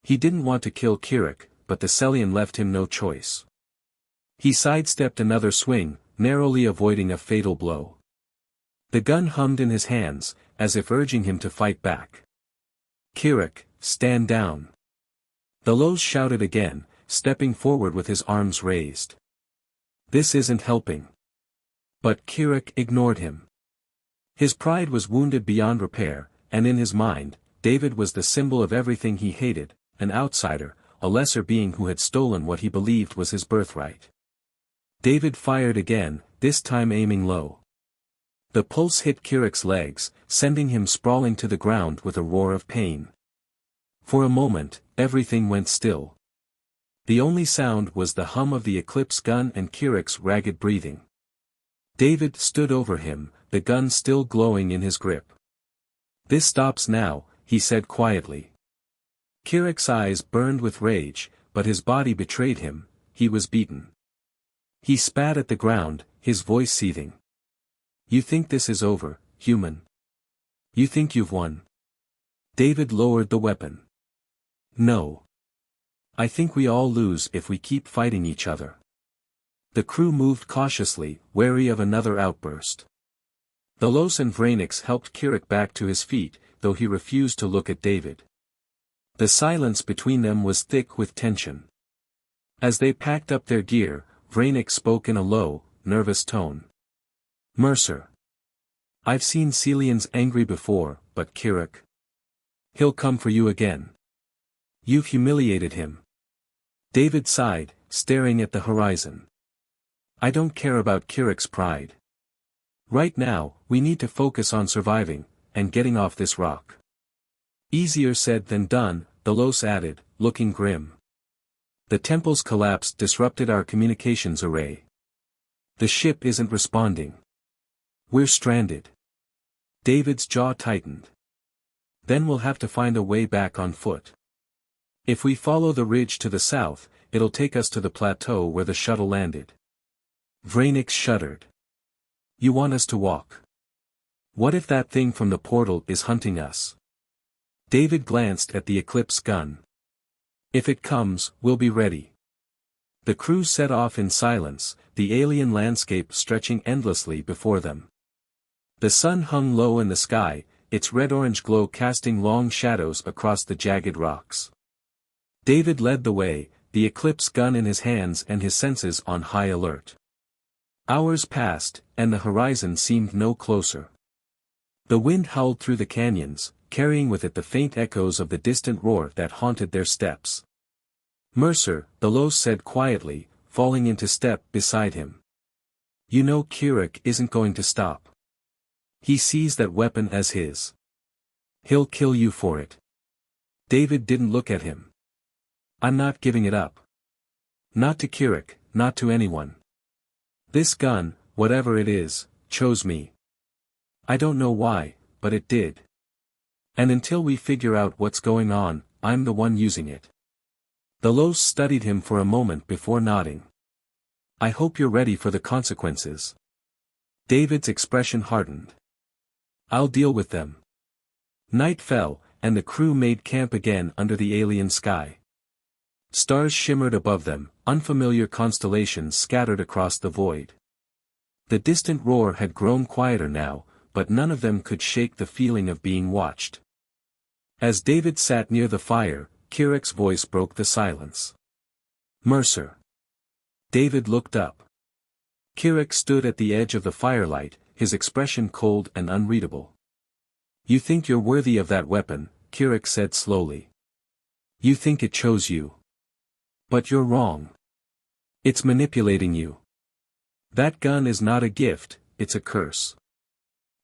He didn't want to kill Kirik, but the Celian left him no choice. He sidestepped another swing, narrowly avoiding a fatal blow. The gun hummed in his hands, as if urging him to fight back. Kirik, stand down. The Los shouted again, stepping forward with his arms raised. This isn't helping. But Kirik ignored him. His pride was wounded beyond repair, and in his mind, David was the symbol of everything he hated, an outsider, a lesser being who had stolen what he believed was his birthright. David fired again, this time aiming low. The pulse hit Kirik's legs, sending him sprawling to the ground with a roar of pain. For a moment, everything went still. The only sound was the hum of the Eclipse gun and Kirik's ragged breathing. David stood over him, the gun still glowing in his grip. This stops now, he said quietly. Kirik's eyes burned with rage, but his body betrayed him, he was beaten. He spat at the ground, his voice seething. You think this is over, human? You think you've won? David lowered the weapon. No. I think we all lose if we keep fighting each other. The crew moved cautiously, wary of another outburst. The Los and Vranix helped Kirik back to his feet, though he refused to look at David. The silence between them was thick with tension. As they packed up their gear, Vranix spoke in a low, nervous tone. Mercer. I've seen Celians angry before, but Kirik. He'll come for you again. You've humiliated him. David sighed, staring at the horizon. I don't care about Kirik's pride. Right now, we need to focus on surviving, and getting off this rock. Easier said than done, the Los added, looking grim. The temple's collapse disrupted our communications array. The ship isn't responding. We're stranded. David's jaw tightened. Then we'll have to find a way back on foot. If we follow the ridge to the south, it'll take us to the plateau where the shuttle landed. Vranix shuddered. You want us to walk? What if that thing from the portal is hunting us? David glanced at the Eclipse gun. If it comes, we'll be ready. The crew set off in silence, the alien landscape stretching endlessly before them. The sun hung low in the sky, its red-orange glow casting long shadows across the jagged rocks. David led the way, the Eclipse gun in his hands and his senses on high alert. Hours passed, and the horizon seemed no closer. The wind howled through the canyons, carrying with it the faint echoes of the distant roar that haunted their steps. Mercer, the Los said quietly, falling into step beside him. You know Kirik isn't going to stop. He sees that weapon as his. He'll kill you for it. David didn't look at him. I'm not giving it up. Not to Kirik, not to anyone. This gun, whatever it is, chose me. I don't know why, but it did. And until we figure out what's going on, I'm the one using it. The Los studied him for a moment before nodding. I hope you're ready for the consequences. David's expression hardened. I'll deal with them. Night fell, and the crew made camp again under the alien sky. Stars shimmered above them, unfamiliar constellations scattered across the void. The distant roar had grown quieter now, but none of them could shake the feeling of being watched. As David sat near the fire, Kirik's voice broke the silence. Mercer. David looked up. Kirik stood at the edge of the firelight, his expression cold and unreadable. "You think you're worthy of that weapon," Kirik said slowly. "You think it chose you. But you're wrong. It's manipulating you. That gun is not a gift, it's a curse."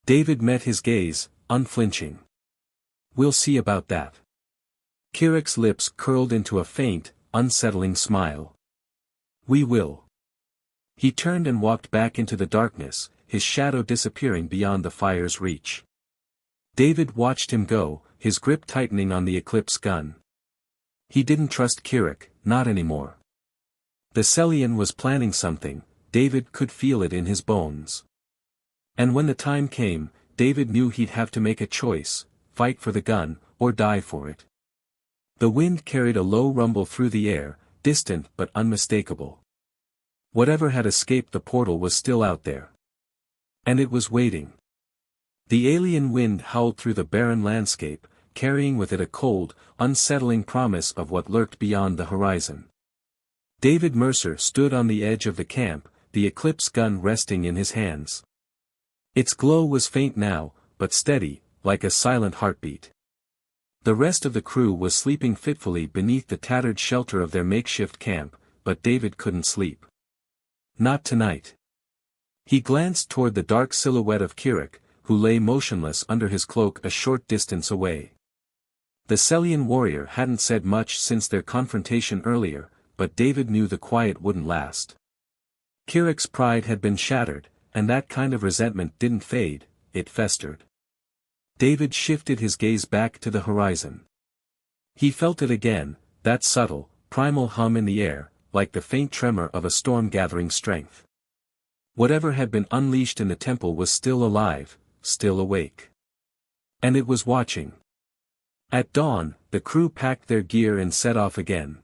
David met his gaze, unflinching. "We'll see about that." Kirik's lips curled into a faint, unsettling smile. "We will." He turned and walked back into the darkness, his shadow disappearing beyond the fire's reach. David watched him go, his grip tightening on the Eclipse gun. He didn't trust Kirik, not anymore. The Celian was planning something, David could feel it in his bones. And when the time came, David knew he'd have to make a choice, fight for the gun, or die for it. The wind carried a low rumble through the air, distant but unmistakable. Whatever had escaped the portal was still out there. And it was waiting. The alien wind howled through the barren landscape, carrying with it a cold, unsettling promise of what lurked beyond the horizon. David Mercer stood on the edge of the camp, the Eclipse gun resting in his hands. Its glow was faint now, but steady, like a silent heartbeat. The rest of the crew was sleeping fitfully beneath the tattered shelter of their makeshift camp, but David couldn't sleep. Not tonight. He glanced toward the dark silhouette of Kirik, who lay motionless under his cloak a short distance away. The Celian warrior hadn't said much since their confrontation earlier, but David knew the quiet wouldn't last. Kirik's pride had been shattered, and that kind of resentment didn't fade, it festered. David shifted his gaze back to the horizon. He felt it again, that subtle, primal hum in the air, like the faint tremor of a storm gathering strength. Whatever had been unleashed in the temple was still alive, still awake. And it was watching. At dawn, the crew packed their gear and set off again.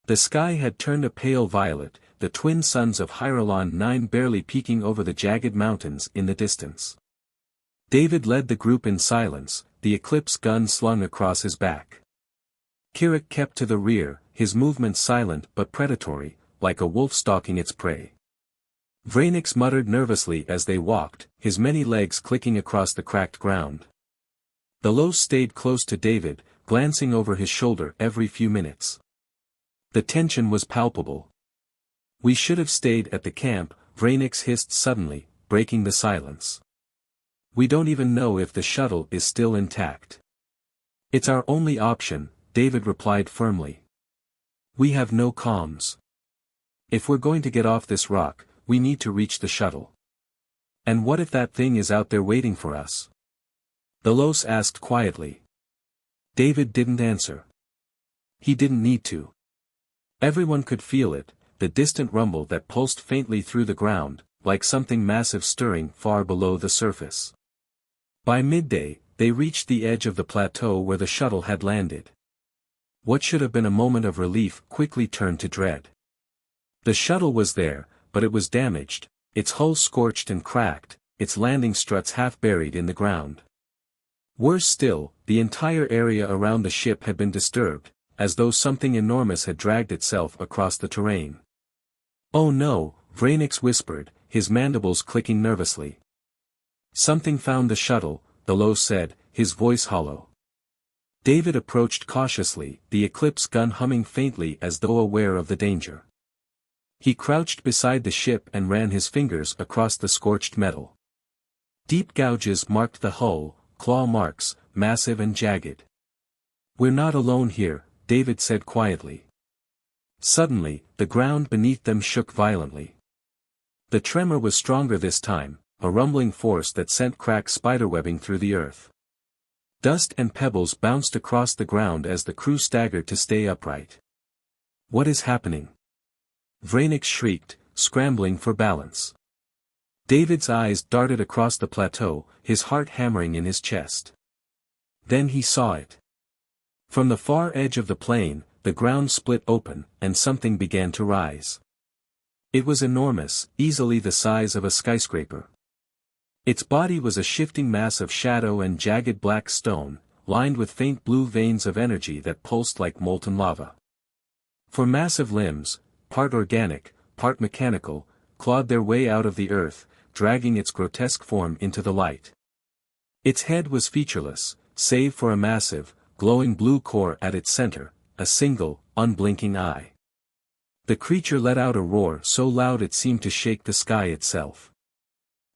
The sky had turned a pale violet, the twin suns of Hyrelon 9 barely peeking over the jagged mountains in the distance. David led the group in silence, the Eclipse gun slung across his back. Kirik kept to the rear, his movements silent but predatory, like a wolf stalking its prey. Vrainix muttered nervously as they walked, his many legs clicking across the cracked ground. The Los stayed close to David, glancing over his shoulder every few minutes. The tension was palpable. "We should have stayed at the camp," Vrainix hissed suddenly, breaking the silence. "We don't even know if the shuttle is still intact." "It's our only option," David replied firmly. "We have no comms. If we're going to get off this rock, we need to reach the shuttle. And what if that thing is out there waiting for us?" The Los asked quietly. David didn't answer. He didn't need to. Everyone could feel it, the distant rumble that pulsed faintly through the ground, like something massive stirring far below the surface. By midday, they reached the edge of the plateau where the shuttle had landed. What should have been a moment of relief quickly turned to dread. The shuttle was there, but it was damaged, its hull scorched and cracked, its landing struts half buried in the ground. Worse still, the entire area around the ship had been disturbed, as though something enormous had dragged itself across the terrain. "Oh no," Vrainix whispered, his mandibles clicking nervously. "Something found the shuttle," the Los said, his voice hollow. David approached cautiously, the Eclipse gun humming faintly as though aware of the danger. He crouched beside the ship and ran his fingers across the scorched metal. Deep gouges marked the hull, claw marks, massive and jagged. "We're not alone here," David said quietly. Suddenly, the ground beneath them shook violently. The tremor was stronger this time, a rumbling force that sent cracked spiderwebbing through the earth. Dust and pebbles bounced across the ground as the crew staggered to stay upright. "What is happening?" Vrainix shrieked, scrambling for balance. David's eyes darted across the plateau, his heart hammering in his chest. Then he saw it. From the far edge of the plain, the ground split open, and something began to rise. It was enormous, easily the size of a skyscraper. Its body was a shifting mass of shadow and jagged black stone, lined with faint blue veins of energy that pulsed like molten lava. For massive limbs, part organic, part mechanical, clawed their way out of the earth, dragging its grotesque form into the light. Its head was featureless, save for a massive, glowing blue core at its center, a single, unblinking eye. The creature let out a roar so loud it seemed to shake the sky itself.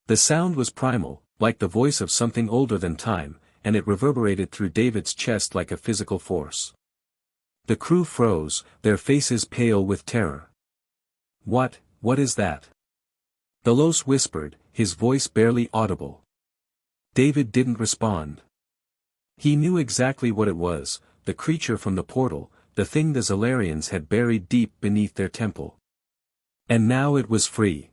The sound was primal, like the voice of something older than time, and it reverberated through David's chest like a physical force. The crew froze, their faces pale with terror. What is that?" Delos whispered, his voice barely audible. David didn't respond. He knew exactly what it was, the creature from the portal, the thing the Zolarians had buried deep beneath their temple. And now it was free.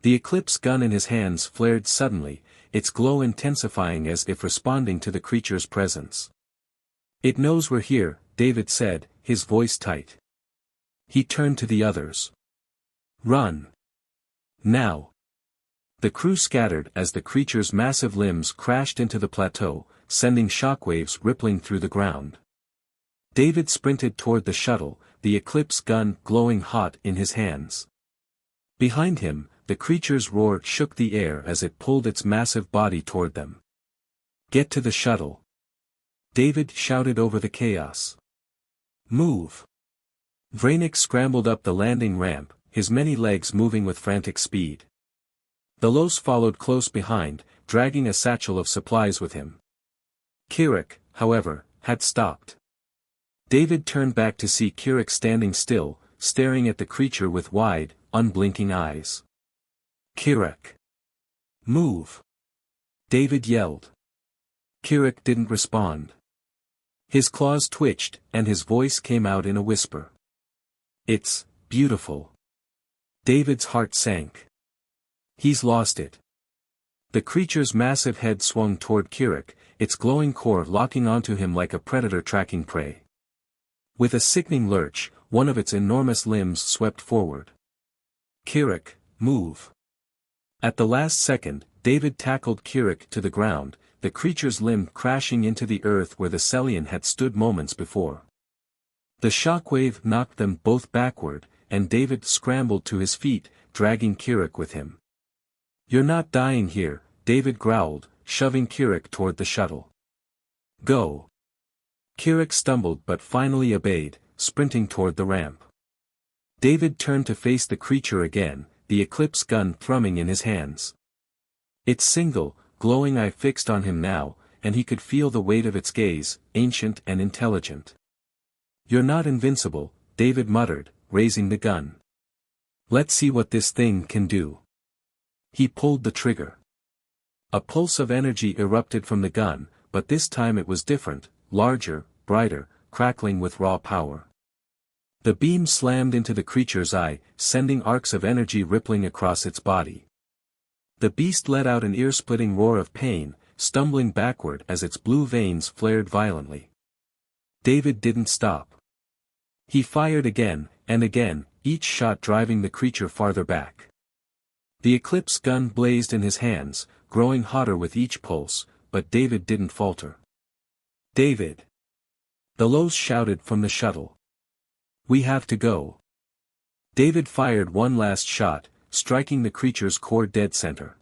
The Eclipse gun in his hands flared suddenly, its glow intensifying as if responding to the creature's presence. "It knows we're here," David said, his voice tight. He turned to the others. "Run. Now." The crew scattered as the creature's massive limbs crashed into the plateau, sending shockwaves rippling through the ground. David sprinted toward the shuttle, the Eclipse gun glowing hot in his hands. Behind him, the creature's roar shook the air as it pulled its massive body toward them. "Get to the shuttle." David shouted over the chaos. "Move." Vranic scrambled up the landing ramp, his many legs moving with frantic speed. Delos followed close behind, dragging a satchel of supplies with him. Kirik, however, had stopped. David turned back to see Kirik standing still, staring at the creature with wide, unblinking eyes. "Kirik! Move!" David yelled. Kirik didn't respond. His claws twitched, and his voice came out in a whisper. "It's beautiful." David's heart sank. He's lost it. The creature's massive head swung toward Kirik, its glowing core locking onto him like a predator tracking prey. With a sickening lurch, one of its enormous limbs swept forward. "Kirik, move." At the last second, David tackled Kirik to the ground, the creature's limb crashing into the earth where the Celian had stood moments before. The shockwave knocked them both backward, and David scrambled to his feet, dragging Kirik with him. "You're not dying here," David growled, shoving Kirik toward the shuttle. "Go." Kirik stumbled but finally obeyed, sprinting toward the ramp. David turned to face the creature again, the Eclipse gun thrumming in his hands. Its single, glowing eye fixed on him now, and he could feel the weight of its gaze, ancient and intelligent. "You're not invincible," David muttered, raising the gun. "Let's see what this thing can do." He pulled the trigger. A pulse of energy erupted from the gun, but this time it was different, larger, brighter, crackling with raw power. The beam slammed into the creature's eye, sending arcs of energy rippling across its body. The beast let out an ear-splitting roar of pain, stumbling backward as its blue veins flared violently. David didn't stop. He fired again, and again, each shot driving the creature farther back. The Eclipse gun blazed in his hands, growing hotter with each pulse, but David didn't falter. "David!" Delos shouted from the shuttle. "We have to go." David fired one last shot, striking the creature's core dead center.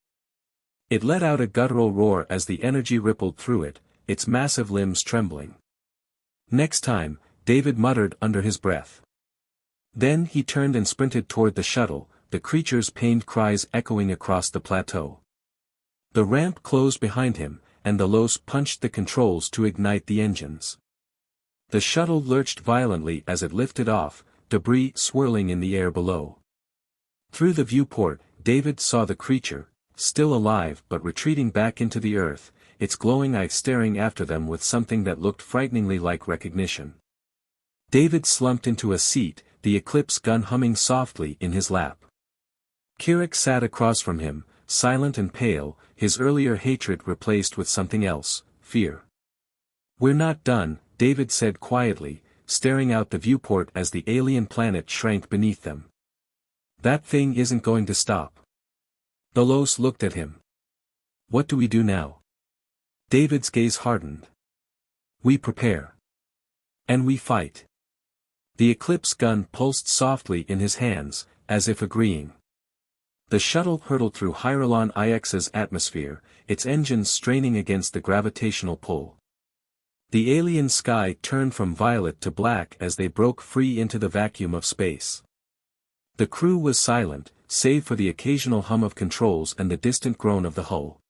It let out a guttural roar as the energy rippled through it, its massive limbs trembling. "Next time," David muttered under his breath. Then he turned and sprinted toward the shuttle, the creature's pained cries echoing across the plateau. The ramp closed behind him, and Delos punched the controls to ignite the engines. The shuttle lurched violently as it lifted off, debris swirling in the air below. Through the viewport, David saw the creature, still alive but retreating back into the earth, its glowing eye staring after them with something that looked frighteningly like recognition. David slumped into a seat, the Eclipse gun humming softly in his lap. Kirik sat across from him, silent and pale, his earlier hatred replaced with something else, fear. "We're not done," David said quietly, staring out the viewport as the alien planet shrank beneath them. "That thing isn't going to stop." Delos looked at him. "What do we do now?" David's gaze hardened. "We prepare. And we fight." The Eclipse gun pulsed softly in his hands, as if agreeing. The shuttle hurtled through Hyrelon IX's atmosphere, its engines straining against the gravitational pull. The alien sky turned from violet to black as they broke free into the vacuum of space. The crew was silent, save for the occasional hum of controls and the distant groan of the hull.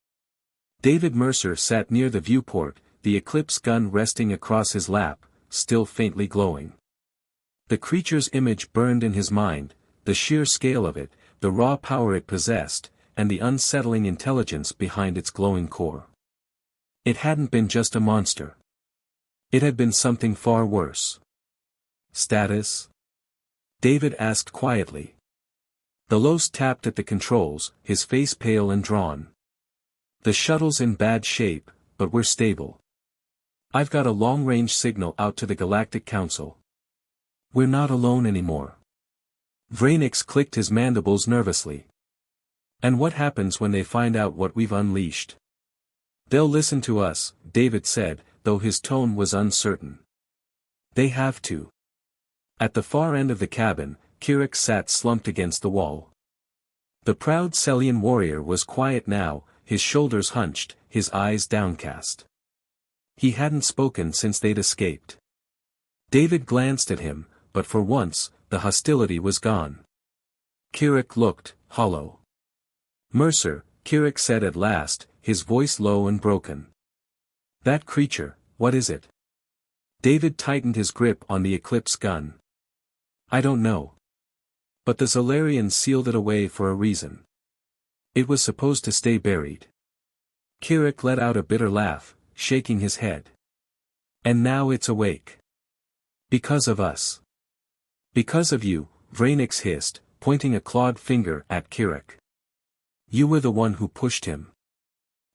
David Mercer sat near the viewport, the Eclipse gun resting across his lap, still faintly glowing. The creature's image burned in his mind, the sheer scale of it, the raw power it possessed, and the unsettling intelligence behind its glowing core. It hadn't been just a monster. It had been something far worse. Status? David asked quietly. The Los tapped at the controls, his face pale and drawn. The shuttle's in bad shape, but we're stable. I've got a long-range signal out to the Galactic Council. We're not alone anymore. Vrainix clicked his mandibles nervously. And what happens when they find out what we've unleashed? They'll listen to us, David said, though his tone was uncertain. They have to. At the far end of the cabin, Kirik sat slumped against the wall. The proud Celian warrior was quiet now, his shoulders hunched, his eyes downcast. He hadn't spoken since they'd escaped. David glanced at him, but for once, the hostility was gone. Kirik looked hollow. Mercer, Kirik said at last, his voice low and broken. That creature, what is it? David tightened his grip on the Eclipse gun. I don't know. But the Zolarians sealed it away for a reason. It was supposed to stay buried. Kirik let out a bitter laugh, shaking his head. And now it's awake. Because of us. Because of you, Vrainix hissed, pointing a clawed finger at Kirik. You were the one who pushed him.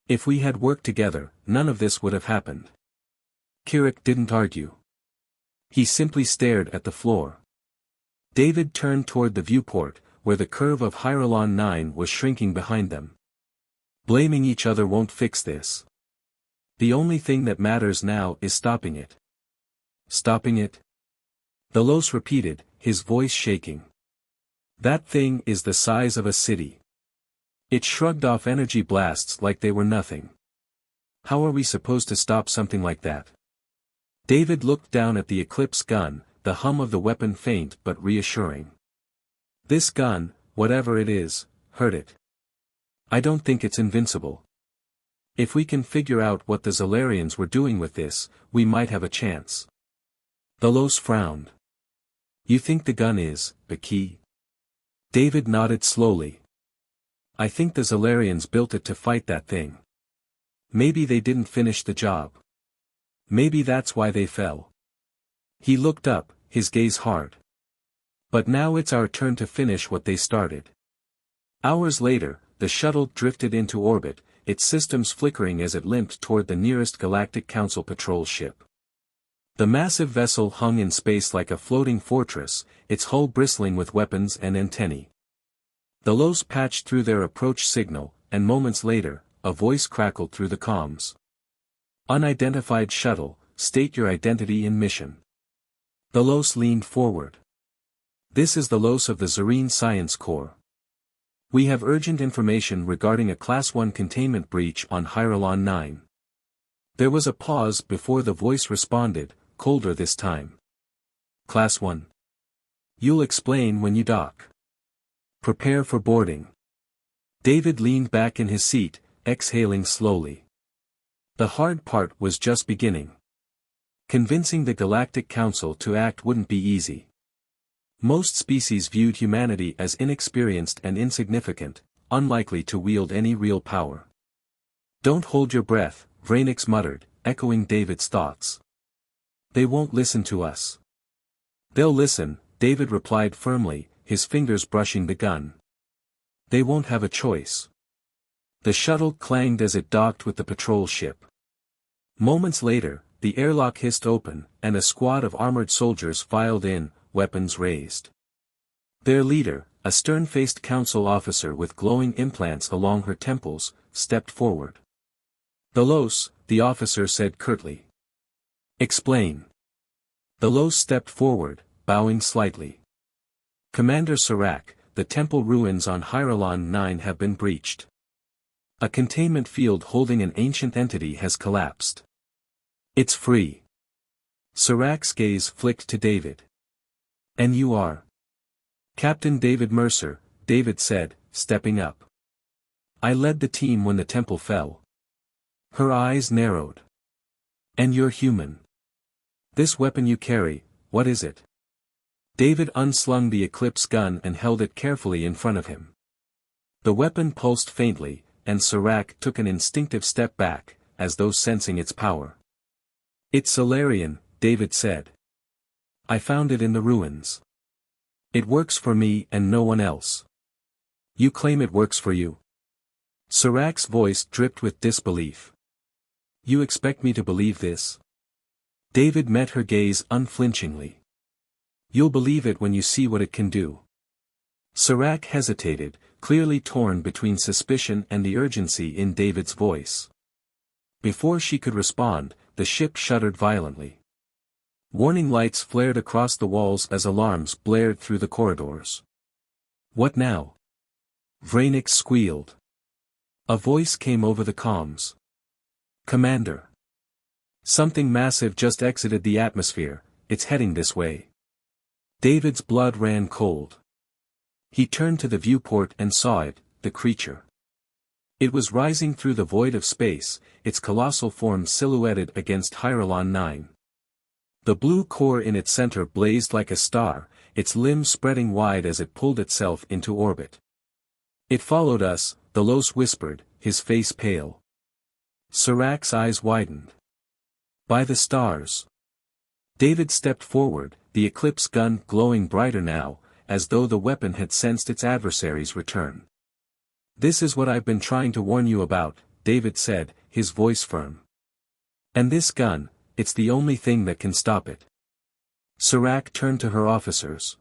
If we had worked together, none of this would have happened. Kirik didn't argue. He simply stared at the floor. David turned toward the viewport, where the curve of Hyrelon 9 was shrinking behind them. Blaming each other won't fix this. The only thing that matters now is stopping it. Stopping it? The Los repeated, his voice shaking. That thing is the size of a city. It shrugged off energy blasts like they were nothing. How are we supposed to stop something like that? David looked down at the Eclipse gun, the hum of the weapon faint but reassuring. This gun, whatever it is, hurt it. I don't think it's invincible. If we can figure out what the Zolarians were doing with this, we might have a chance. The Los frowned. You think the gun is the key? David nodded slowly. I think the Zolarians built it to fight that thing. Maybe they didn't finish the job. Maybe that's why they fell. He looked up, his gaze hard. But now it's our turn to finish what they started. Hours later, the shuttle drifted into orbit, its systems flickering as it limped toward the nearest Galactic Council patrol ship. The massive vessel hung in space like a floating fortress, its hull bristling with weapons and antennae. The Los patched through their approach signal, and moments later, a voice crackled through the comms. Unidentified shuttle, state your identity and mission. The Los leaned forward. This is the Los of the Zarine Science Corps. We have urgent information regarding a Class 1 containment breach on Hyrelon 9. There was a pause before the voice responded, colder this time. Class 1. You'll explain when you dock. Prepare for boarding. David leaned back in his seat, exhaling slowly. The hard part was just beginning. Convincing the Galactic Council to act wouldn't be easy. Most species viewed humanity as inexperienced and insignificant, unlikely to wield any real power. Don't hold your breath, Vrainix muttered, echoing David's thoughts. They won't listen to us. They'll listen, David replied firmly, his fingers brushing the gun. They won't have a choice. The shuttle clanged as it docked with the patrol ship. Moments later, the airlock hissed open, and a squad of armored soldiers filed in, weapons raised. Their leader, a stern-faced council officer with glowing implants along her temples, stepped forward. The Los, the officer said curtly. Explain. The Los stepped forward, bowing slightly. Commander Serac, the temple ruins on Hyrelon 9 have been breached. A containment field holding an ancient entity has collapsed. It's free. Sirach's gaze flicked to David. And you are? Captain David Mercer, David said, stepping up. I led the team when the temple fell. Her eyes narrowed. And you're human. This weapon you carry, what is it? David unslung the Eclipse gun and held it carefully in front of him. The weapon pulsed faintly, and Sirach took an instinctive step back, as though sensing its power. It's Solarian, David said. I found it in the ruins. It works for me and no one else. You claim it works for you? Sirach's voice dripped with disbelief. You expect me to believe this? David met her gaze unflinchingly. You'll believe it when you see what it can do. Sirach hesitated, clearly torn between suspicion and the urgency in David's voice. Before she could respond, the ship shuddered violently. Warning lights flared across the walls as alarms blared through the corridors. What now? Vranik squealed. A voice came over the comms. Commander. Something massive just exited the atmosphere, it's heading this way. David's blood ran cold. He turned to the viewport and saw it, the creature. It was rising through the void of space, its colossal form silhouetted against Hyrelon 9. The blue core in its center blazed like a star, its limbs spreading wide as it pulled itself into orbit. It followed us, the Los whispered, his face pale. Sirach's eyes widened. By the stars. David stepped forward, the Eclipse gun glowing brighter now, as though the weapon had sensed its adversary's return. This is what I've been trying to warn you about, David said, his voice firm. And this gun, it's the only thing that can stop it. Sirach turned to her officers.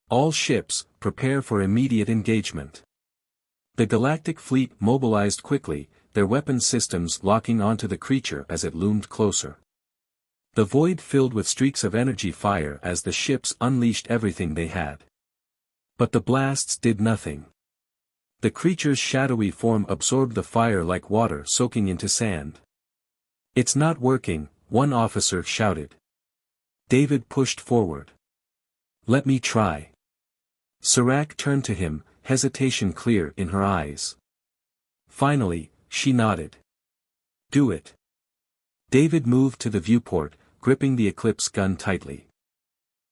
All ships, prepare for immediate engagement. The Galactic Fleet mobilized quickly, their weapon systems locking onto the creature as it loomed closer. The void filled with streaks of energy fire as the ships unleashed everything they had. But the blasts did nothing. The creature's shadowy form absorbed the fire like water soaking into sand. It's not working, one officer shouted. David pushed forward. Let me try. Sirach turned to him, hesitation clear in her eyes. Finally, she nodded. Do it. David moved to the viewport, gripping the Eclipse gun tightly.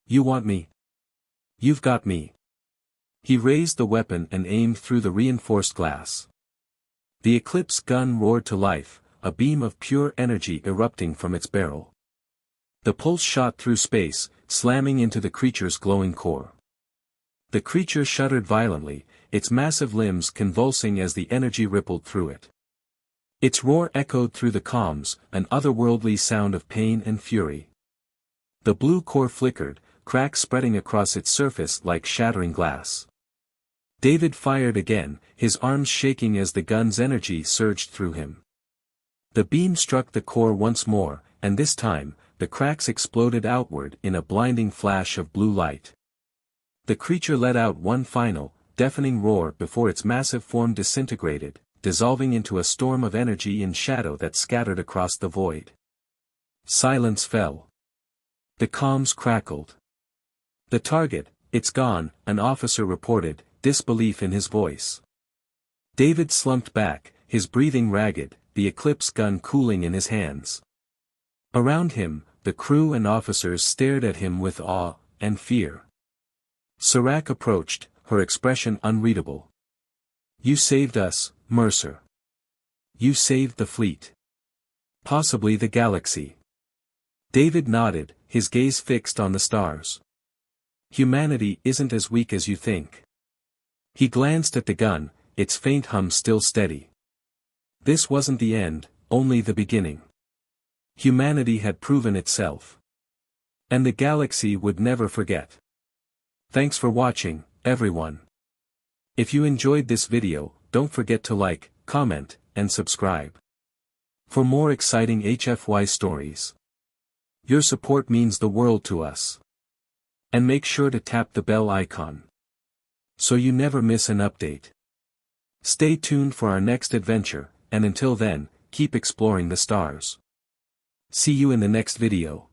You want me? You've got me. He raised the weapon and aimed through the reinforced glass. The Eclipse gun roared to life, a beam of pure energy erupting from its barrel. The pulse shot through space, slamming into the creature's glowing core. The creature shuddered violently, its massive limbs convulsing as the energy rippled through it. Its roar echoed through the comms, an otherworldly sound of pain and fury. The blue core flickered, cracks spreading across its surface like shattering glass. David fired again, his arms shaking as the gun's energy surged through him. The beam struck the core once more, and this time, the cracks exploded outward in a blinding flash of blue light. The creature let out one final, deafening roar before its massive form disintegrated, dissolving into a storm of energy and shadow that scattered across the void. Silence fell. The comms crackled. The target, it's gone, an officer reported, disbelief in his voice. David slumped back, his breathing ragged, the Eclipse gun cooling in his hands. Around him, the crew and officers stared at him with awe and fear. Sirach approached, her expression unreadable. You saved us, Mercer. You saved the fleet. Possibly the galaxy. David nodded, his gaze fixed on the stars. Humanity isn't as weak as you think. He glanced at the gun, its faint hum still steady. This wasn't the end, only the beginning. Humanity had proven itself. And the galaxy would never forget. Thanks for watching, everyone. If you enjoyed this video, don't forget to like, comment, and subscribe. For more exciting HFY stories. Your support means the world to us. And make sure to tap the bell icon. so you never miss an update. Stay tuned for our next adventure, and until then, keep exploring the stars. See you in the next video.